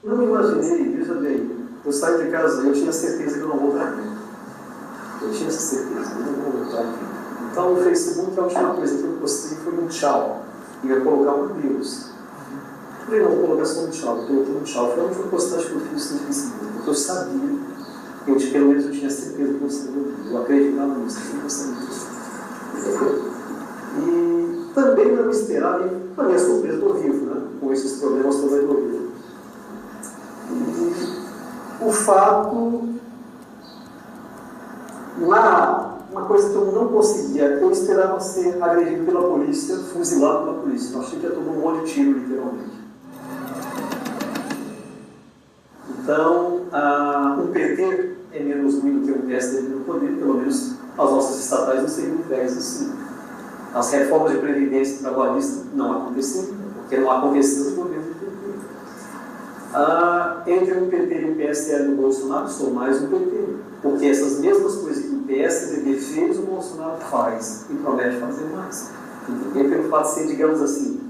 Não me imaginei, veja bem, eu saí de casa e eu tinha certeza que eu não vou voltar aqui. Eu tinha essa certeza, eu não vou voltar aqui. Então no Facebook a última coisa que eu postei foi um tchau. E eu ia colocar um Deus. Eu falei, não, vou colocar só um tchau, eu coloquei um tchau. Foi a última postagem que eu fiz no Facebook, porque eu sabia, pelo menos eu tinha certeza que eu sabia, eu acreditava nisso, eu sabia disso. E também não me esperava, a minha surpresa do vivo, né? Com esses problemas todos do vivo. O fato, uma coisa que eu não conseguia, eu esperava ser agredido pela polícia, fuzilado pela polícia. Eu achei que ia tomar um monte de tiro, literalmente. Então, o PT é menos ruim do que o PSDB no poder, pelo menos as nossas estatais não seriam entregues assim. As reformas de previdência trabalhista não aconteciam, porque não aconteceu no governo do PT. Entre o PT e o PSL do Bolsonaro, sou mais um PT, porque essas mesmas coisas que o PSDB fez, o Bolsonaro faz e promete fazer mais. E pelo fato de ser, digamos assim,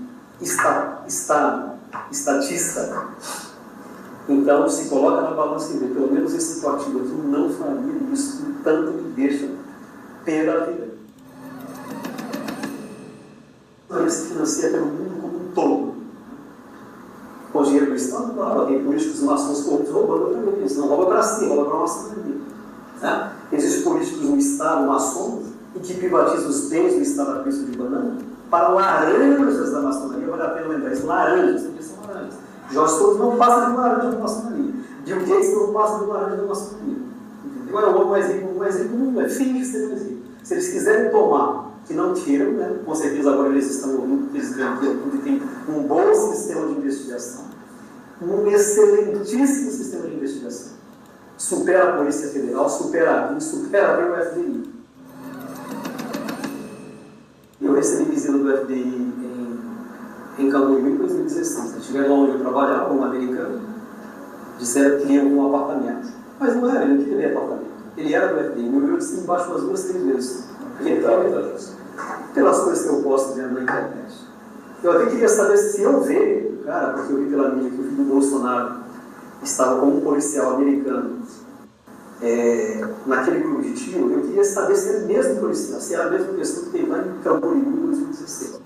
estatista, então se coloca na balança e vê, pelo menos esse partido aqui não faria isso, tanto que deixa pela vida. Ele se financia pelo mundo como um todo. Com dinheiro do Estado, claro, tem políticos maçons corruptos roubando também. Eles não roubam para si, roubam para a maçonaria. Né? Existem políticos no Estado, maçons, e que privatizam os bens do Estado a preço de banana para laranjas da maçonaria. Vale a pena lembrar isso, laranjas, porque são laranjas. Jorge Soros não passa de laranja da maçonaria. Bill Gates não passa de laranja da maçonaria. Agora o homem mais rico não é, finge ser mais rico. Se eles quiserem tomar, que não tiram, né? Com certeza agora eles estão ouvindo, eles ganham tudo e tem um bom sistema de investigação. Um excelentíssimo sistema de investigação. Supera a Polícia Federal, supera a BIM, supera bem o FDI. Eu recebi visita do FDI em Camboriú em 2016. Eu estive lá onde eu trabalhava, um americano, disseram que ia um apartamento. Mas não era, ele não queria apartamento. Ele era do FDI, me olhou de cima embaixo umas 2, 3 vezes. Pelas coisas que eu posto vendo na internet. Eu até queria saber se eu ver, cara, porque eu vi pela mídia que o filho do Bolsonaro estava como um policial americano naquele grupo de tiro. Eu queria saber se era o mesmo policial, se era a mesma pessoa que tem lá em Camboriú em 2016.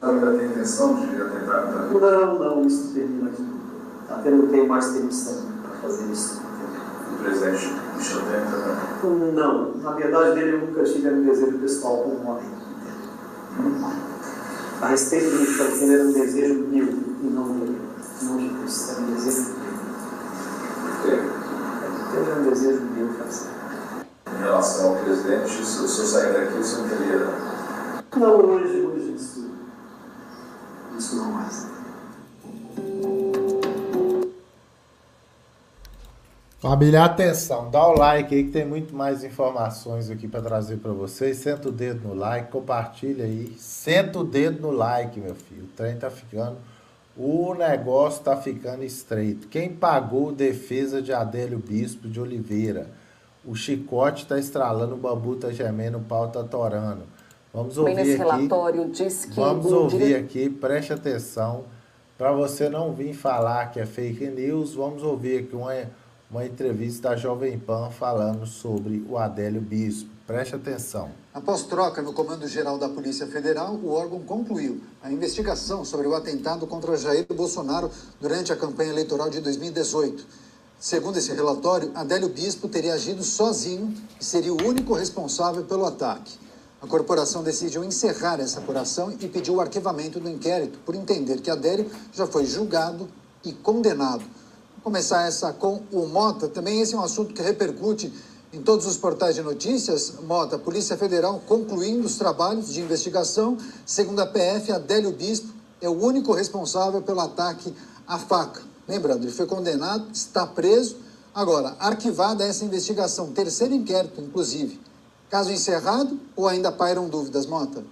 Ainda tem intenção de atentar? Não, isso termina aqui. Até não tenho mais permissão para fazer isso. O presidente Michel Temer também? Não, na verdade dele eu nunca tive um desejo pessoal como homem. A respeito do Michel Temer era um desejo meu e não dele. Não de Deus, era um desejo meu. Era um desejo meu fazer. Em relação ao presidente, se o senhor sair daqui, o senhor teria... Não, hoje isso não mais. Família, atenção, dá o like aí que tem muito mais informações aqui para trazer para vocês. Senta o dedo no like, compartilha aí. Senta o dedo no like, meu filho. O trem tá ficando... O negócio tá ficando estreito. Quem pagou defesa de Adélio Bispo de Oliveira? O chicote tá estralando, o bambu tá gemendo, o pau tá torando. Vamos ouvir aqui. Relatório diz que vamos ouvir aqui, preste atenção. Para você não vir falar que é fake news, vamos ouvir aqui uma entrevista da Jovem Pan falando sobre o Adélio Bispo. Preste atenção. Após troca no Comando-Geral da Polícia Federal, o órgão concluiu a investigação sobre o atentado contra Jair Bolsonaro durante a campanha eleitoral de 2018. Segundo esse relatório, Adélio Bispo teria agido sozinho e seria o único responsável pelo ataque. A corporação decidiu encerrar essa apuração e pediu o arquivamento do inquérito por entender que Adélio já foi julgado e condenado. Vou começar essa com o Mota. Também esse é um assunto que repercute em todos os portais de notícias. Mota, a Polícia Federal concluindo os trabalhos de investigação. Segundo a PF, Adélio Bispo é o único responsável pelo ataque à faca. Lembrando, ele foi condenado, está preso. Agora, arquivada essa investigação, terceiro inquérito, inclusive. Caso encerrado ou ainda pairam dúvidas, Mota?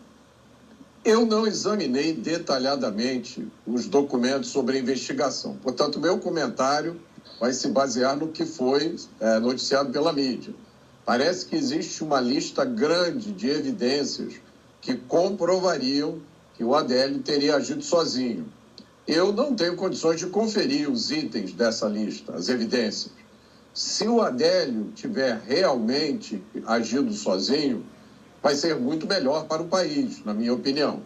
Eu não examinei detalhadamente os documentos sobre a investigação. Portanto, meu comentário vai se basear no que foi noticiado pela mídia. Parece que existe uma lista grande de evidências que comprovariam que o Adélio teria agido sozinho. Eu não tenho condições de conferir os itens dessa lista, as evidências. Se o Adélio tiver realmente agido sozinho, vai ser muito melhor para o país, na minha opinião.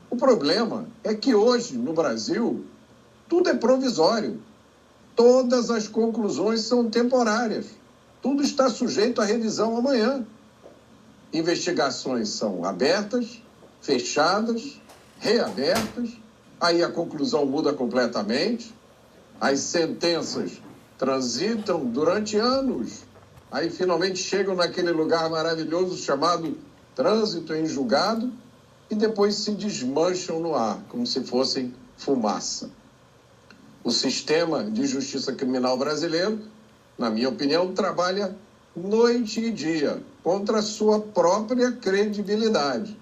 O problema é que hoje, no Brasil, tudo é provisório. Todas as conclusões são temporárias. Tudo está sujeito à revisão amanhã. Investigações são abertas, fechadas, reabertas, aí a conclusão muda completamente, as sentenças transitam durante anos, aí finalmente chegam naquele lugar maravilhoso chamado trânsito em julgado e depois se desmancham no ar, como se fossem fumaça. O sistema de justiça criminal brasileiro, na minha opinião, trabalha noite e dia contra a sua própria credibilidade.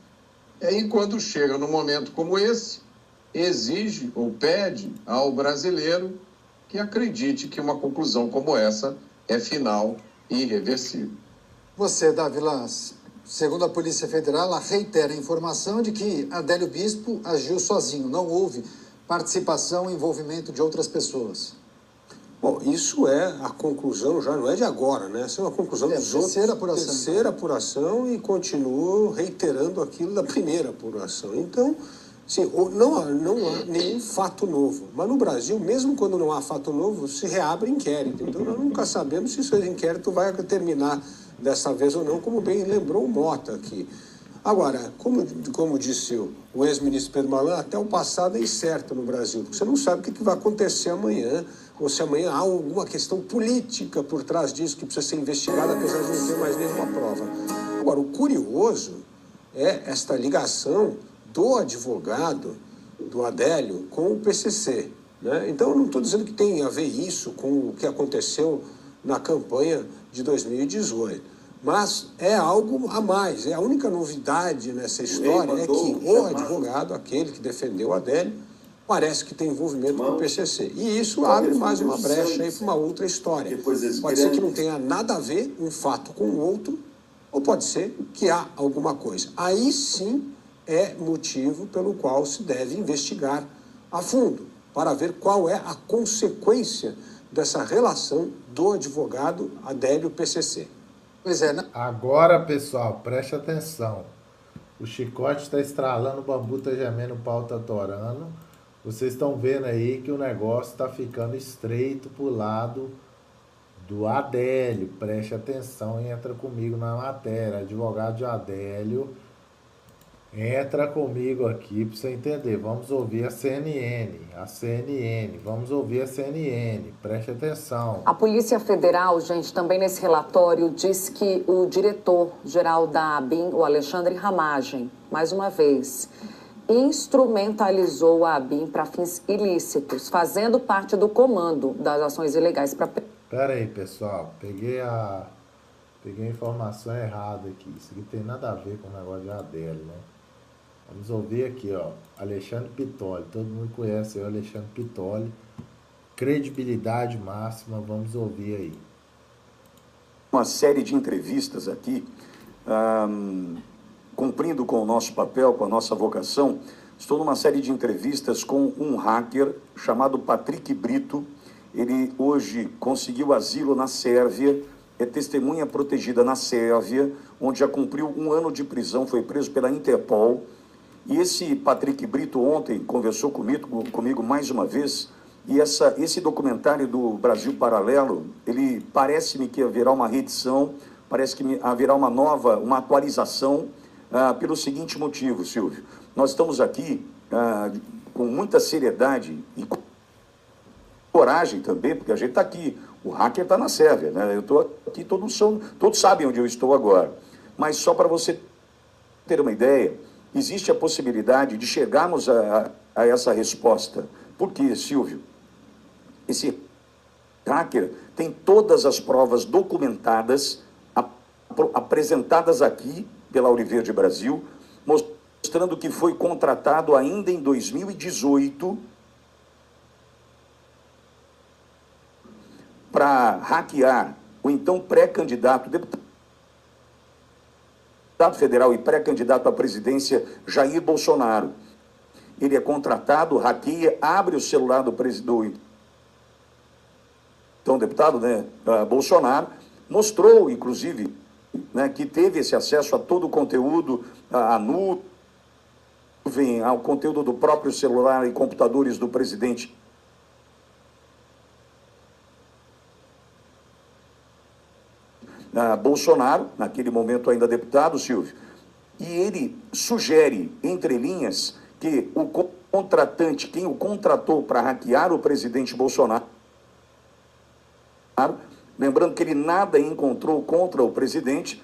E aí, quando chega num momento como esse, exige ou pede ao brasileiro que acredite que uma conclusão como essa é final e irreversível. Você, Davi Las, segundo a Polícia Federal, ela reitera a informação de que Adélio Bispo agiu sozinho, não houve participação e envolvimento de outras pessoas. Bom, isso é a conclusão, já não é de agora, né? Essa é uma conclusão dos outros. Terceira apuração e continuo reiterando aquilo da primeira apuração. Então, sim, não há nenhum fato novo. Mas no Brasil, mesmo quando não há fato novo, se reabre inquérito. Então, nós nunca sabemos se esse inquérito vai terminar dessa vez ou não, como bem lembrou o Mota aqui. Agora, como disse o ex-ministro Pedro Malan, até o passado é incerto no Brasil, porque você não sabe o que vai acontecer amanhã, ou se amanhã há alguma questão política por trás disso que precisa ser investigada, apesar de não ter mais nenhuma prova. Agora, o curioso é esta ligação do advogado, do Adélio, com o PCC. Né? Então, eu não estou dizendo que tem a ver isso com o que aconteceu na campanha de 2018. Mas é algo a mais. É a única novidade nessa história é que o advogado, aquele que defendeu o Adélio, parece que tem envolvimento com o PCC. E isso abre mais uma brecha aí para uma outra história. Pode ser que não tenha nada a ver um fato com o outro, ou pode ser que há alguma coisa. Aí sim é motivo pelo qual se deve investigar a fundo, para ver qual é a consequência dessa relação do advogado Adélio-PCC. Pois é, né? Agora, pessoal, preste atenção. O chicote está estralando, o bambu está gemendo, o pau está torando. Vocês estão vendo aí que o negócio está ficando estreito para o lado do Adélio. Preste atenção e entra comigo na matéria. Advogado de Adélio, entra comigo aqui para você entender. Vamos ouvir a CNN. Vamos ouvir a CNN. Preste atenção. A Polícia Federal, gente, também nesse relatório, diz que o diretor-geral da ABIN, o Alexandre Ramagem, mais uma vez, instrumentalizou a ABIN para fins ilícitos, fazendo parte do comando das ações ilegais para... Pera aí, pessoal. Peguei a informação errada aqui. Isso aqui tem nada a ver com o negócio de Adélio, né? Vamos ouvir aqui, ó, Alexandre Pitoli. Todo mundo conhece o Alexandre Pitoli. Credibilidade máxima, vamos ouvir aí. Uma série de entrevistas aqui, cumprindo com o nosso papel, com a nossa vocação. Estou numa série de entrevistas com um hacker chamado Patrick Brito. Ele hoje conseguiu asilo na Sérvia, é testemunha protegida na Sérvia, onde já cumpriu 1 ano de prisão, foi preso pela Interpol. E esse Patrick Brito ontem conversou comigo mais uma vez E esse documentário do Brasil Paralelo, ele parece-me que haverá uma reedição, parece que haverá uma atualização, pelo seguinte motivo, Silvio. Nós estamos aqui com muita seriedade e coragem também, porque a gente está aqui, o hacker está na Sérvia, né? Eu estou aqui, todos sabem onde eu estou agora. Mas só para você ter uma ideia, existe a possibilidade de chegarmos a essa resposta. Por quê, Silvio? Esse hacker tem todas as provas documentadas, apresentadas aqui pela Ouro Verde Brasil, mostrando que foi contratado ainda em 2018 para hackear o então pré-candidato, deputado federal e pré-candidato à presidência, Jair Bolsonaro. Ele é contratado, hackeia, abre o celular do então deputado, né, Bolsonaro, mostrou, inclusive, né, que teve esse acesso a todo o conteúdo, a nuvem, ao conteúdo do próprio celular e computadores do presidente Bolsonaro, naquele momento ainda deputado, Silvio, e ele sugere, entre linhas, que o contratante, quem o contratou para hackear o presidente Bolsonaro, lembrando que ele nada encontrou contra o presidente,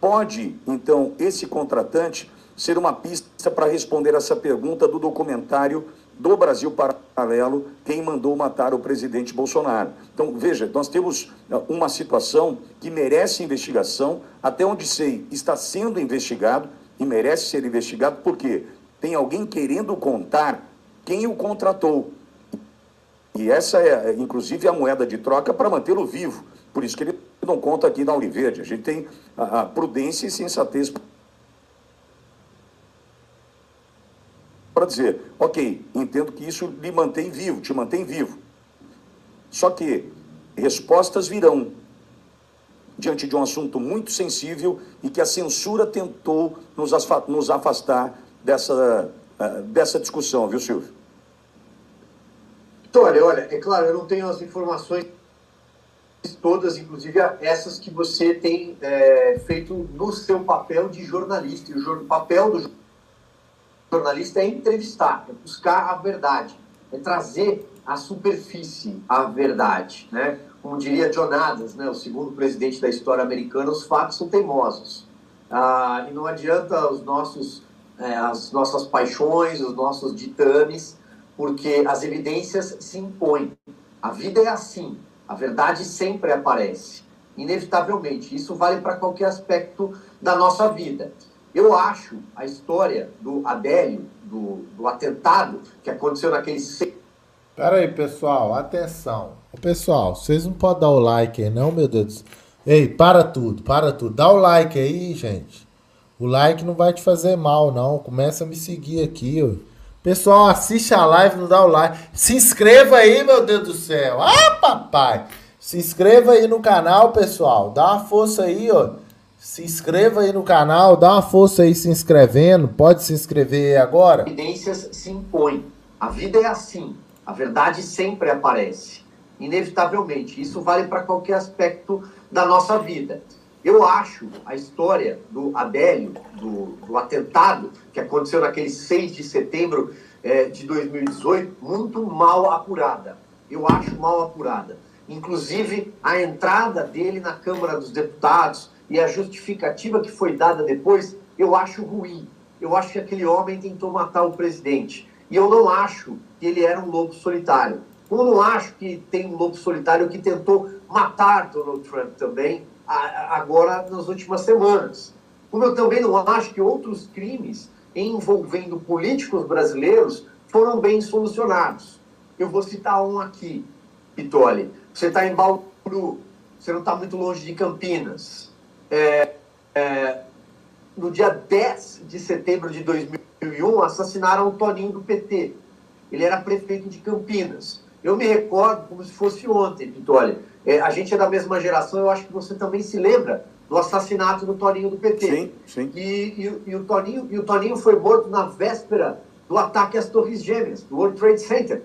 pode, então, esse contratante ser uma pista para responder essa pergunta do documentário do Brasil Paralelo, quem mandou matar o presidente Bolsonaro. Então, veja, nós temos uma situação que merece investigação, até onde sei, está sendo investigado e merece ser investigado, porque tem alguém querendo contar quem o contratou. E essa é, inclusive, a moeda de troca para mantê-lo vivo. Por isso que ele não conta aqui na Ouro Verde. A gente tem a prudência e sensatez para dizer, ok, entendo que isso lhe mantém vivo, te mantém vivo. Só que respostas virão diante de um assunto muito sensível e que a censura tentou nos afastar dessa discussão, viu, Silvio? Olha, é claro, eu não tenho as informações todas, inclusive essas que você tem feito no seu papel de jornalista. E o papel do jornalista é entrevistar, é buscar a verdade, é trazer à superfície a verdade, né? Como diria John Adams, né, o segundo presidente da história americana, os fatos são teimosos. E não adianta as nossas paixões, os nossos ditames, porque as evidências se impõem. A vida é assim, a verdade sempre aparece, inevitavelmente. Isso vale para qualquer aspecto da nossa vida. Eu acho a história do Adélio, do atentado que aconteceu naquele... Pera aí, pessoal, atenção. Pessoal, vocês não podem dar o like aí, não, meu Deus do céu. Ei, para tudo. Dá o like aí, gente. O like não vai te fazer mal, não. Começa a me seguir aqui, ó. Pessoal, assiste a live, não dá o like. Se inscreva aí, meu Deus do céu. Ah, papai. Se inscreva aí no canal, pessoal. Dá uma força aí, ó. Se inscreva aí no canal, dá uma força aí se inscrevendo. Pode se inscrever aí agora. Evidências se impõem. A vida é assim. A verdade sempre aparece. Inevitavelmente. Isso vale para qualquer aspecto da nossa vida. Eu acho a história do Adélio, do atentado que aconteceu naquele 6 de setembro de 2018, muito mal apurada. Eu acho mal apurada. Inclusive, a entrada dele na Câmara dos Deputados e a justificativa que foi dada depois, eu acho ruim. Eu acho que aquele homem tentou matar o presidente. E eu não acho que ele era um lobo solitário. Eu não acho que tem um lobo solitário que tentou matar Donald Trump também, agora nas últimas semanas. Como eu também não acho que outros crimes envolvendo políticos brasileiros foram bem solucionados. Eu vou citar um aqui, Pitoli. Você está em Bauru, você não está muito longe de Campinas. No dia 10 de setembro de 2001, assassinaram o Toninho do PT. Ele era prefeito de Campinas. Eu me recordo como se fosse ontem, Pitoli. A gente é da mesma geração, eu acho que você também se lembra do assassinato do Toninho do PT. Sim, sim. E o Toninho foi morto na véspera do ataque às Torres Gêmeas, do World Trade Center.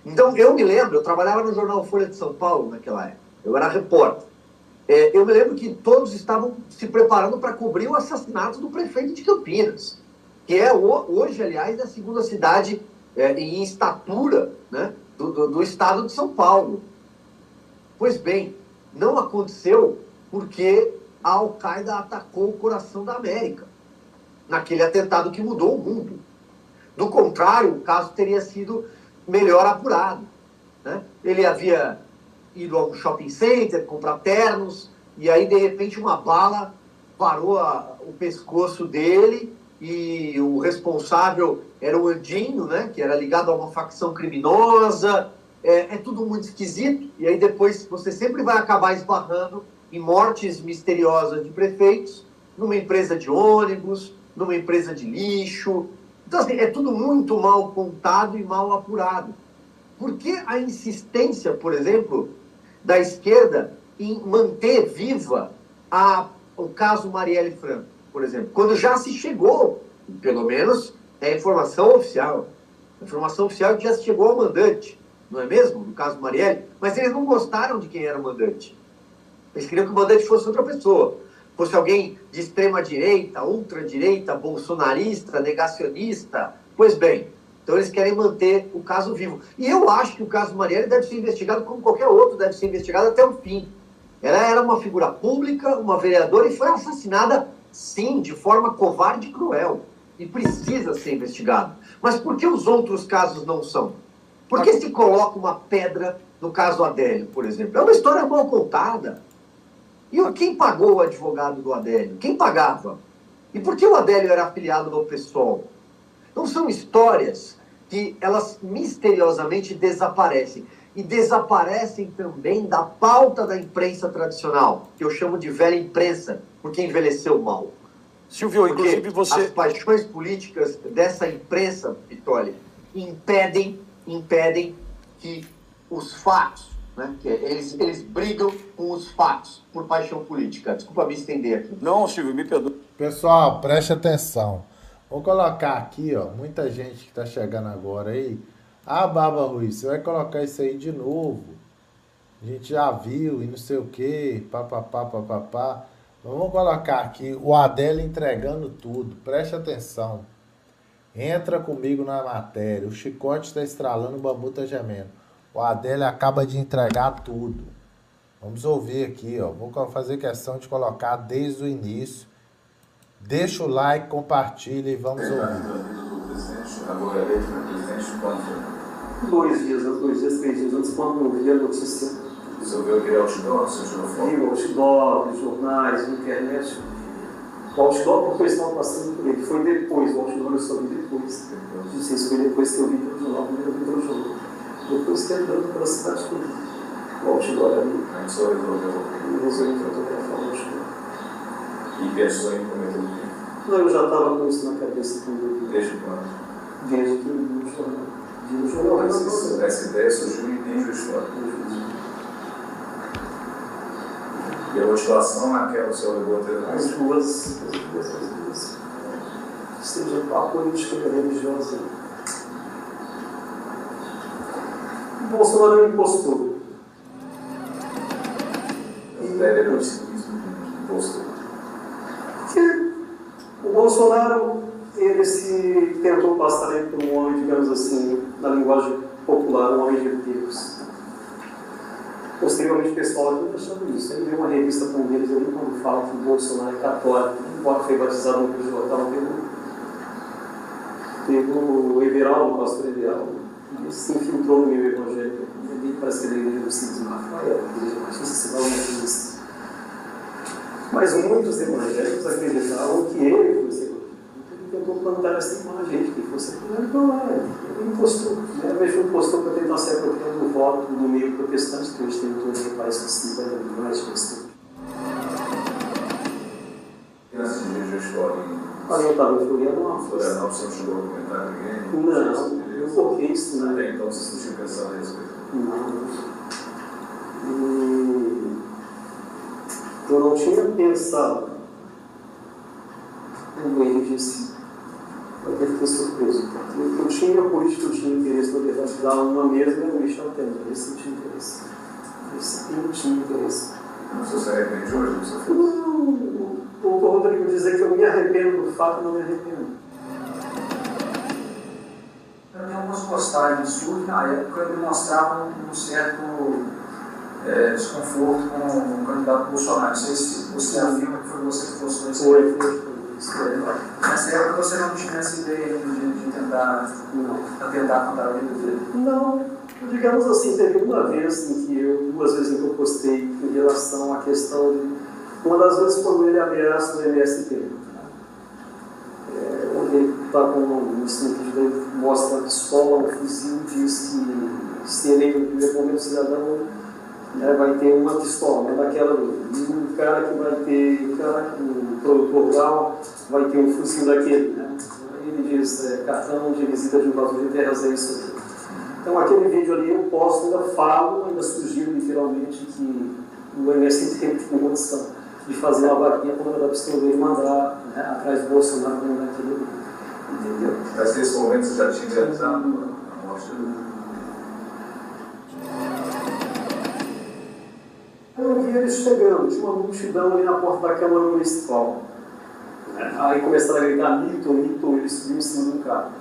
Então, eu me lembro, eu trabalhava no jornal Folha de São Paulo naquela época, eu era repórter. Eu me lembro que todos estavam se preparando para cobrir o assassinato do prefeito de Campinas, que é hoje, aliás, a segunda cidade em estatura, né, do estado de São Paulo. Pois bem, não aconteceu porque a Al-Qaeda atacou o coração da América, naquele atentado que mudou o mundo. Do contrário, o caso teria sido melhor apurado, né? Ele havia ido a um shopping center comprar ternos, e aí, de repente, uma bala parou o pescoço dele, e o responsável era o Andinho, né, que era ligado a uma facção criminosa. É tudo muito esquisito, e aí depois você sempre vai acabar esbarrando em mortes misteriosas de prefeitos, numa empresa de ônibus, numa empresa de lixo. Então, assim, é tudo muito mal contado e mal apurado. Por que a insistência, por exemplo, da esquerda em manter viva o caso Marielle Franco, por exemplo, quando já se chegou, pelo menos é a informação oficial, é que já se chegou ao mandante, não é mesmo? No caso Marielle, mas eles não gostaram de quem era o mandante. Eles queriam que o mandante fosse outra pessoa, fosse alguém de extrema direita, ultradireita, bolsonarista, negacionista. Pois bem, então eles querem manter o caso vivo. E eu acho que o caso Marielle deve ser investigado como qualquer outro, deve ser investigado até o fim. Ela era uma figura pública, uma vereadora, e foi assassinada, sim, de forma covarde e cruel. E precisa ser investigado. Mas por que os outros casos não são? Por que se coloca uma pedra no caso Adélio, por exemplo? É uma história mal contada. E quem pagou o advogado do Adélio? Quem pagava? E por que o Adélio era afiliado ao PSOL? Não são histórias que elas misteriosamente desaparecem. E desaparecem também da pauta da imprensa tradicional, que eu chamo de velha imprensa, porque envelheceu mal. Silvio, inclusive você... As paixões políticas dessa imprensa, Vitória, impedem que os fatos, né, que eles brigam com os fatos por paixão política. Desculpa me estender aqui. Não, Silvio, me perdoa. Pessoal, preste atenção. Vou colocar aqui, ó, muita gente que está chegando agora aí. Ah, Baba Ruiz, você vai colocar isso aí de novo. A gente já viu e não sei o que, papapá. Vamos colocar aqui o Adélio entregando tudo. Preste atenção. Entra comigo na matéria. O chicote está estralando, o bambu está gemendo. O Adélio acaba de entregar tudo. Vamos ouvir aqui, ó. Vou fazer questão de colocar desde o início. Deixa o like, compartilha e vamos ouvir. Agora ele foi presidente quando? 2 dias, 3 dias antes, quando eu vi a notícia. Resolveu ver outdoor, você tirou foto? Vi outdoor, jornais, internet. O outdoor, porque eu estava passando por ele. Foi depois, o outdoor eu só vi depois. Não sei se foi depois que eu vi pelo jornal, primeiro eu vi pelo jornal. Depois que andando pela cidade toda. O outdoor ali. Aí só resolveu fotografar o outdoor. E pensou em cometer o crime? Não, eu já estava com isso na cabeça. Desde quando? Desde que eu vi no jornal. Vi no jornal. Essa ideia surgiu em Juiz de Fora. E a motivação naquela você levou até as duas. Seja a política e a religiosa. O Bolsonaro é um impostor. O Bolsonaro, ele se tentou passar por um homem, digamos assim, na linguagem popular, um homem de Deus. Posteriormente, o pessoal aqui achando isso. Ele viu uma revista com eles ali, quando fala que o Bolsonaro é católico, embora foi batizado no Cristo Jornal, pelo Everaldo, o pastor Everaldo, ele se infiltrou no meio evangélico. Ele parece que ele é igreja do Cid de Rafael, a igreja machista, se dá uma revista. Mas muitos evangélicos acreditavam que ele fosse evangélico. Então ele tentou plantar essa imagem de que fosse evangélico, não é. Ele impostou. Ele impostou para tentar se apropriar do voto do meio protestante, que hoje tem em torno de parece que 50 milhões de pessoas. Crianças de Juiz de Fora. Ali eu estava em Florianópolis. Florianópolis, você não chegou a comentar ninguém? Não, eu coloquei isso, né? Até então você sentiu pensar a respeito? Não. Eu não tinha pensado. Ele disse, vai ter que ter surpresa. Eu tinha política, eu tinha interesse, na verdade, de dar uma mesmo é o Michel Temer. Esse não tinha interesse. Esse não tinha interesse. Você se arrepende hoje do que você fez? O Rodrigo dizer que eu me arrependo do fato, não me arrependo. Eu tenho algumas postagens suas na época demonstravam um certo desconforto com o candidato Bolsonaro. Não sei se você afirma que foi você que postou isso. Foi. Nessa época você não tinha essa ideia de tentar atentar contra a vida dele? Não. Digamos assim, teve uma vez em que duas vezes em que eu postei em relação à questão de... Uma das vezes quando ele ameaça o MST. Onde ele está com um sentido, ele mostra a pistola, um fuzil, diz que se ele no primeiro momento cidadão vai ter uma pistola, daquela e o cara que vai ter, o produtor rural vai ter um fuzil daquele. Ele diz, cartão de visita de invasão de terras é isso aqui. Então aquele vídeo ali eu posto, ainda falo, ainda sugiro literalmente que o MST tem condição de fazer uma vaquinha contra a pistola e mandar atrás do Bolsonaro naquele vídeo. Entendeu? Mas nesse momento você já tinha realizado a morte dele? Eu vi eles chegando, tinha uma multidão ali na porta da Câmara Municipal. Aí começaram a gritar mito, mito, eles subiam em cima do carro.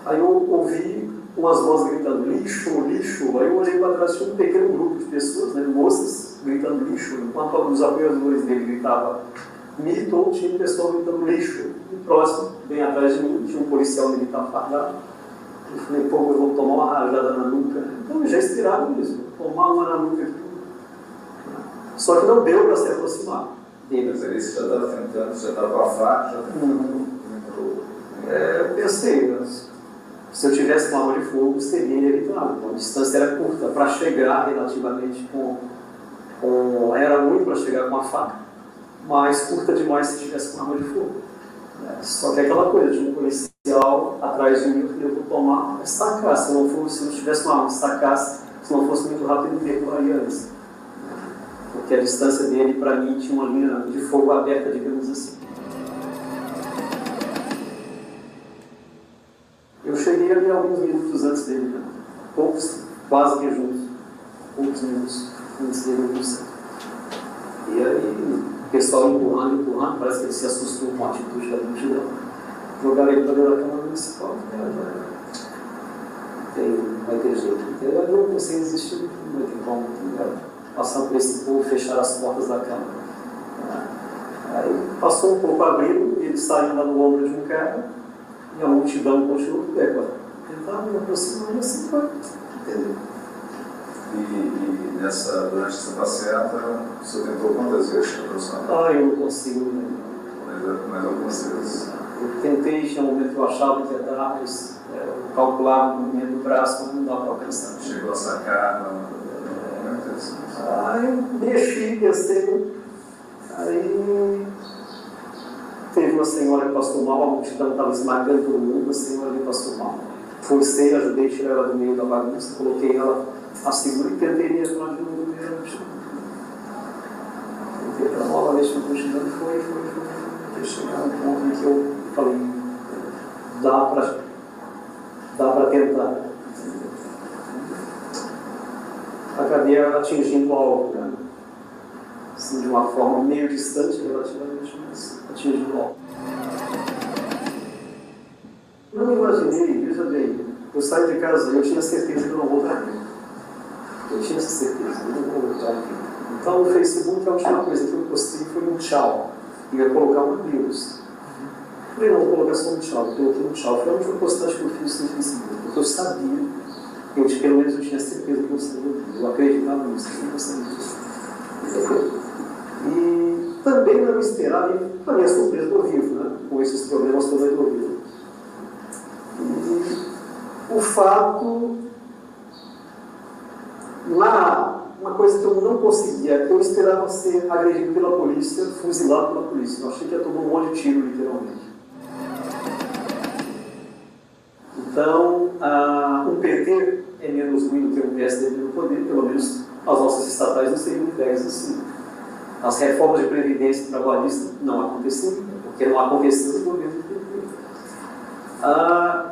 Aí eu ouvi umas vozes gritando lixo, lixo. Aí eu olhei para trás, tinha um pequeno grupo de pessoas, moças, gritando lixo, enquanto os apoiadores dele gritavam mito, ou tinha um pessoal gritando lixo. E próximo, bem atrás de mim, tinha um policial militar fardado. Eu falei, pô, eu vou tomar uma rajada na nuca. Então já inspirado nisso, tomar uma na nuca aqui. Só que não deu para se aproximar dele. Mas ali você já estava tentando, você já estava com a faca, já eu pensei, se eu tivesse uma arma de fogo, seria evitado. Então a distância era curta. Para chegar relativamente era muito para chegar com a faca, mas curta demais se tivesse com arma de fogo. Só que aquela coisa de um policial atrás de mim, eu vou tomar, estacar. Se não tivesse uma arma, estacasse, se não fosse muito rápido, eu percorreria antes. Porque a distância dele, para mim, tinha uma linha de fogo aberta, digamos assim. Eu cheguei ali alguns minutos antes dele, poucos, quase que juntos, poucos minutos antes dele no centro. E aí, o pessoal empurrando, parece que ele se assustou com a atitude da multidão. Jogaram ele para dentro da Câmara Municipal, vai ter jeito. Eu não pensei em desistir, não vai ter como, passar por esse povo, fechar as portas da Câmara. Aí passou um pouco abrindo, ele saiu lá no ombro de um cara, e a multidão continuou por ele estava me aproximando assim, entendeu? E durante essa passeata, você tentou quantas vezes se aproximar? Eu não consigo, né? Mas algumas vezes. Eu tentei, tinha um momento que eu achava que ia dar, mas calculava o movimento do braço, mas não dava para alcançar. Chegou a sacar, não eu deixei, pensei. Aí teve uma senhora que passou mal, a multidão estava esmagando todo mundo, a senhora me passou mal. Forcei, ajudei a tirar ela do meio da bagunça, coloquei ela a segura e tentei me entrar de novo no meio da multidão. Tentei entrar novamente na multidão e foi. Até chegar no ponto em que eu falei, dá para tentar. Acabei atingindo o alvo, assim, de uma forma meio distante relativamente, mas atingindo o alvo. Eu não imaginei, veja bem, eu saí de casa e eu tinha certeza que eu não voltaria. Eu tinha essa certeza, eu não vou voltar aqui. Então no Facebook a última coisa que eu postei foi um tchau. E ia colocar um Deus. Eu falei, não, vou colocar só um tchau. Eu coloquei um tchau. Foi a última postagem que eu fiz no Facebook, porque eu sabia. Pelo menos eu tinha certeza que eu sabia. Eu acreditava nisso, eu não sabia disso. E também não esperava, para minha surpresa, estou vivo, com esses problemas todos eu estou vivo. E o fato, uma coisa que eu não conseguia, eu esperava ser agredido pela polícia, fuzilado pela polícia. Eu achei que ia tomar um monte de tiro, literalmente. Então, o PT é menos ruim do que o PSDB no poder, pelo menos as nossas estatais não seriam entregues assim. As reformas de previdência trabalhista não aconteceram, porque não aconteceu no governo do PT.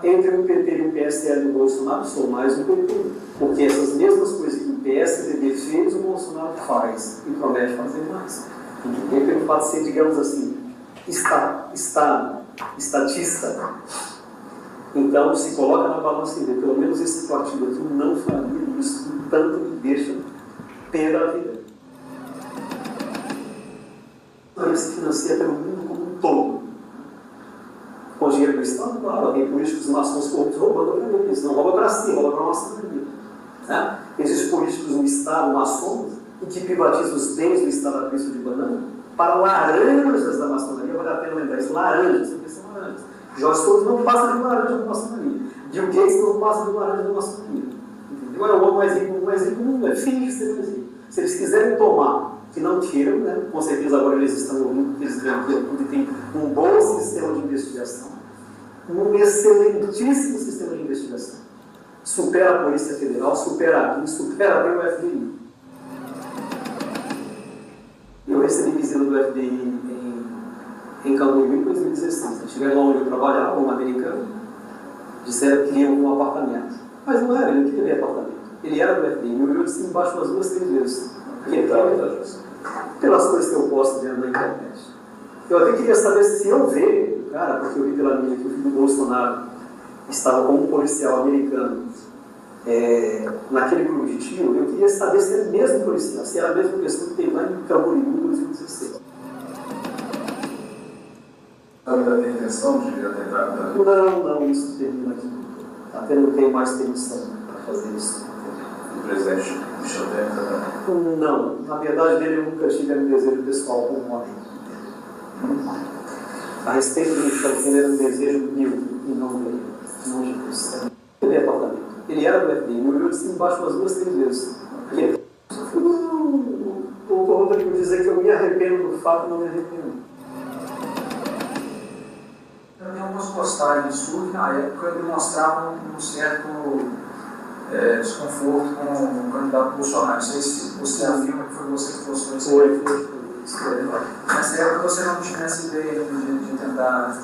Entre o PT e o PSL do Bolsonaro, sou mais um PT. Porque essas mesmas coisas que o PSDB fez, o Bolsonaro faz e promete fazer mais. E pelo fato de ser, digamos assim, estatista, então se coloca na balança e vê, pelo menos esse partido aqui não faria isso, tanto me deixa pé da vida. Ele se financia pelo mundo como um todo. Com dinheiro do Estado, claro, tem políticos maçons corruptos roubando para eles, não rouba para si, rouba para a maçonaria. Né? Existem políticos no Estado, maçons, que privatizam os bens do Estado a preço de banana para laranjas da maçonaria. Vale a pena lembrar isso, laranjas, porque são laranjas. Jorge Soros não passa de laranja da maçonaria. Bill Gates não passa de laranja da maçonaria. Entendeu? É o homem mais rico do mundo, é finge ser mais rico. Se eles quiserem tomar, que não tiram, né? Com certeza agora eles estão ouvindo, eles têm um bom sistema de investigação, um excelentíssimo sistema de investigação. Supera a Polícia Federal, supera aqui, supera bem o FBI. Eu recebi visita do FBI em Camboriú em 2016. Cheguei lá onde eu trabalhava, um americano, disseram que queria um apartamento. Mas não era, ele não queria apartamento. Ele era do FBI, me olhou de cima embaixo umas 2, 3 vezes. Pelas coisas que eu posto dentro da internet. Eu até queria saber se eu ver, cara, porque eu vi pela mídia que o filho do Bolsonaro estava como um policial americano naquele grupo de tiro. Eu queria saber se era o mesmo policial, se era a mesma pessoa que teve lá em Camboriú em 2016. Ainda tem intenção de atentar? Não, isso termina aqui. Até não tenho mais permissão para fazer isso. O presidente Michel Temer? Não, na verdade dele eu nunca tive um desejo pessoal como um homem. A respeito do Michel Temer era um desejo meu e não dele, não de Deus. Ele é apartamento. Ele era do FBI, me olhou de cima embaixo umas 2, 3 vezes. O Rodrigo dizer que eu me arrependo do fato, não me arrependo. Eu tenho algumas postagens suas que na época demonstravam um certo desconforto com o candidato Bolsonaro. Não sei se você afirma que foi você que postou isso. Foi. Nessa época você não tinha essa ideia de tentar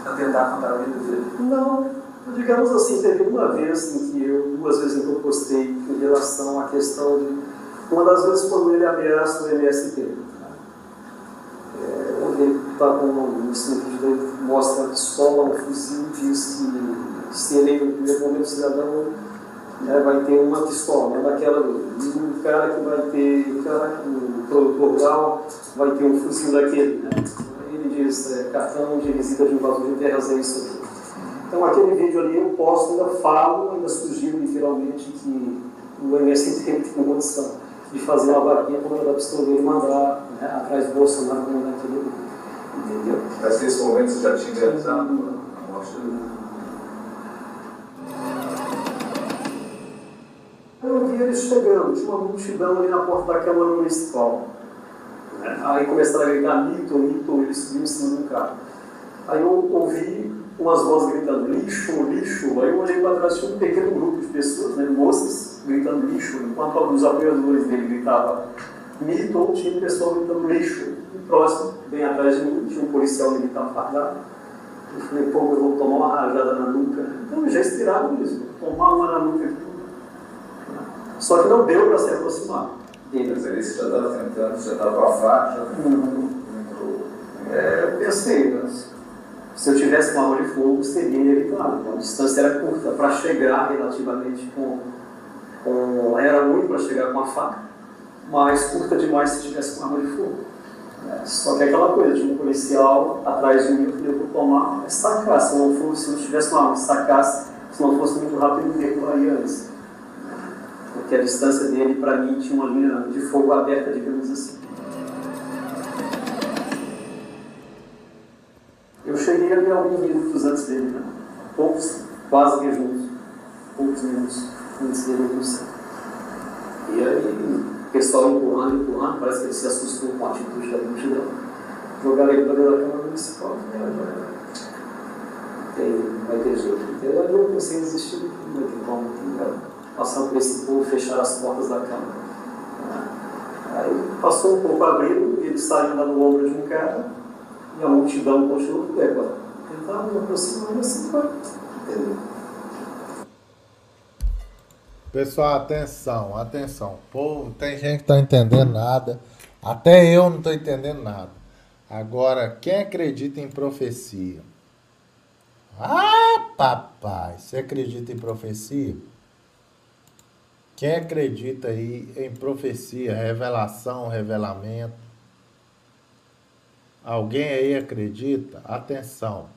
atentar contra a vida dele? Não. Digamos assim, teve uma vez em que eu, 2 vezes que eu postei em relação à questão de... Uma das vezes quando ele ameaça o MST. Ele está com um vídeo dele, mostra uma pistola, um fuzil, diz que se eleito no primeiro momento o cidadão vai ter uma pistola, daquela um cara que vai ter, o produtor rural vai ter um fuzil daquele. Né? Ele diz, cartão de visita de invasão de terras é isso aqui. Então aquele vídeo ali eu posto, ainda falo, ainda sugiro literalmente que o MST tem condição de fazer uma vaquinha para mandar pistoleiro e mandar atrás do Bolsonaro para mandar aquele vídeo. Entendeu? Mas nesse momento você já tinha realizado a morte dele? Eu vi eles chegando, tinha uma multidão ali na porta da Câmara Municipal. Aí começaram a gritar mito, eles subiram em cima do carro. Aí eu ouvi umas vozes gritando lixo, lixo. Aí eu olhei para trás, tinha um pequeno grupo de pessoas, moças, gritando lixo, enquanto alguns apoiadores dele gritavam mito, tinha um pessoal gritando lixo. E próximo, bem atrás de mim, tinha um policial militar fardado. Eu falei, pô, eu vou tomar uma rajada na nuca. Então eu já esperava isso, tomar uma na nuca aqui. Só que não deu para se aproximar dele. Mas ali você já estava tentando, já estava com a faca, já entrou. Eu pensei, se eu tivesse uma arma de fogo, seria inevitável. A distância era curta para chegar relativamente era muito para chegar com a faca, mas curta demais se tivesse com arma de fogo. Só que aquela coisa de um policial atrás de mim, eu vou tomar, sacar. Se não tivesse uma arma, sacasse, se não fosse muito rápido, eu derrubaria antes. Porque a distância dele, para mim, tinha uma linha de fogo aberta, digamos assim. Eu cheguei ali alguns minutos antes dele, né? Poucos, quase que juntos. Poucos minutos antes dele anunciar. E aí, o pessoal empurrando, parece que ele se assustou com a atitude da multidão. Jogaram ele para dentro da Câmara Municipal. Vai ter jeito. Então, ali eu pensei em desistir, não vai ter como passar por esse povo, fechar as portas da Câmara. Aí passou um pouco abrindo, ele saiu lá no ombro de um cara, e a multidão continuou. Então, me aproximo assim, vai entender. Pessoal, atenção, atenção. Povo, tem gente que tá entendendo nada. Até eu não tô entendendo nada. Agora, quem acredita em profecia? Ah, papai, você acredita em profecia? Quem acredita aí em profecia, revelação, revelamento? Alguém aí acredita? Atenção.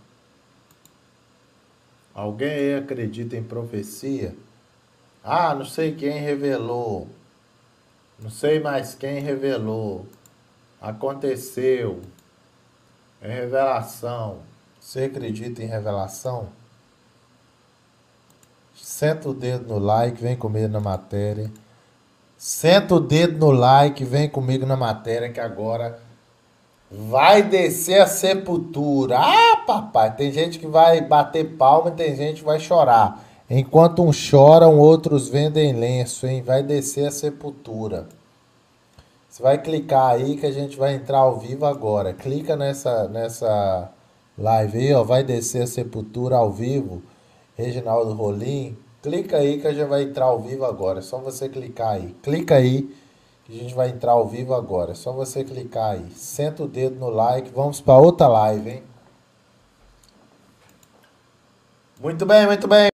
Alguém aí acredita em profecia? Ah, não sei quem revelou. Não sei mais quem revelou. Aconteceu. É revelação. Você acredita em revelação? Senta o dedo no like, vem comigo na matéria. Senta o dedo no like, vem comigo na matéria que agora vai descer a sepultura. Ah, papai, tem gente que vai bater palma e tem gente que vai chorar. Enquanto uns choram, outros vendem lenço, hein? Vai descer a sepultura. Você vai clicar aí que a gente vai entrar ao vivo agora. Clica nessa live aí, ó. Vai descer a sepultura ao vivo. Reginaldo Rolim. Clica aí que a gente vai entrar ao vivo agora. É só você clicar aí. Clica aí que a gente vai entrar ao vivo agora. É só você clicar aí. Senta o dedo no like. Vamos para outra live, hein? Muito bem, muito bem.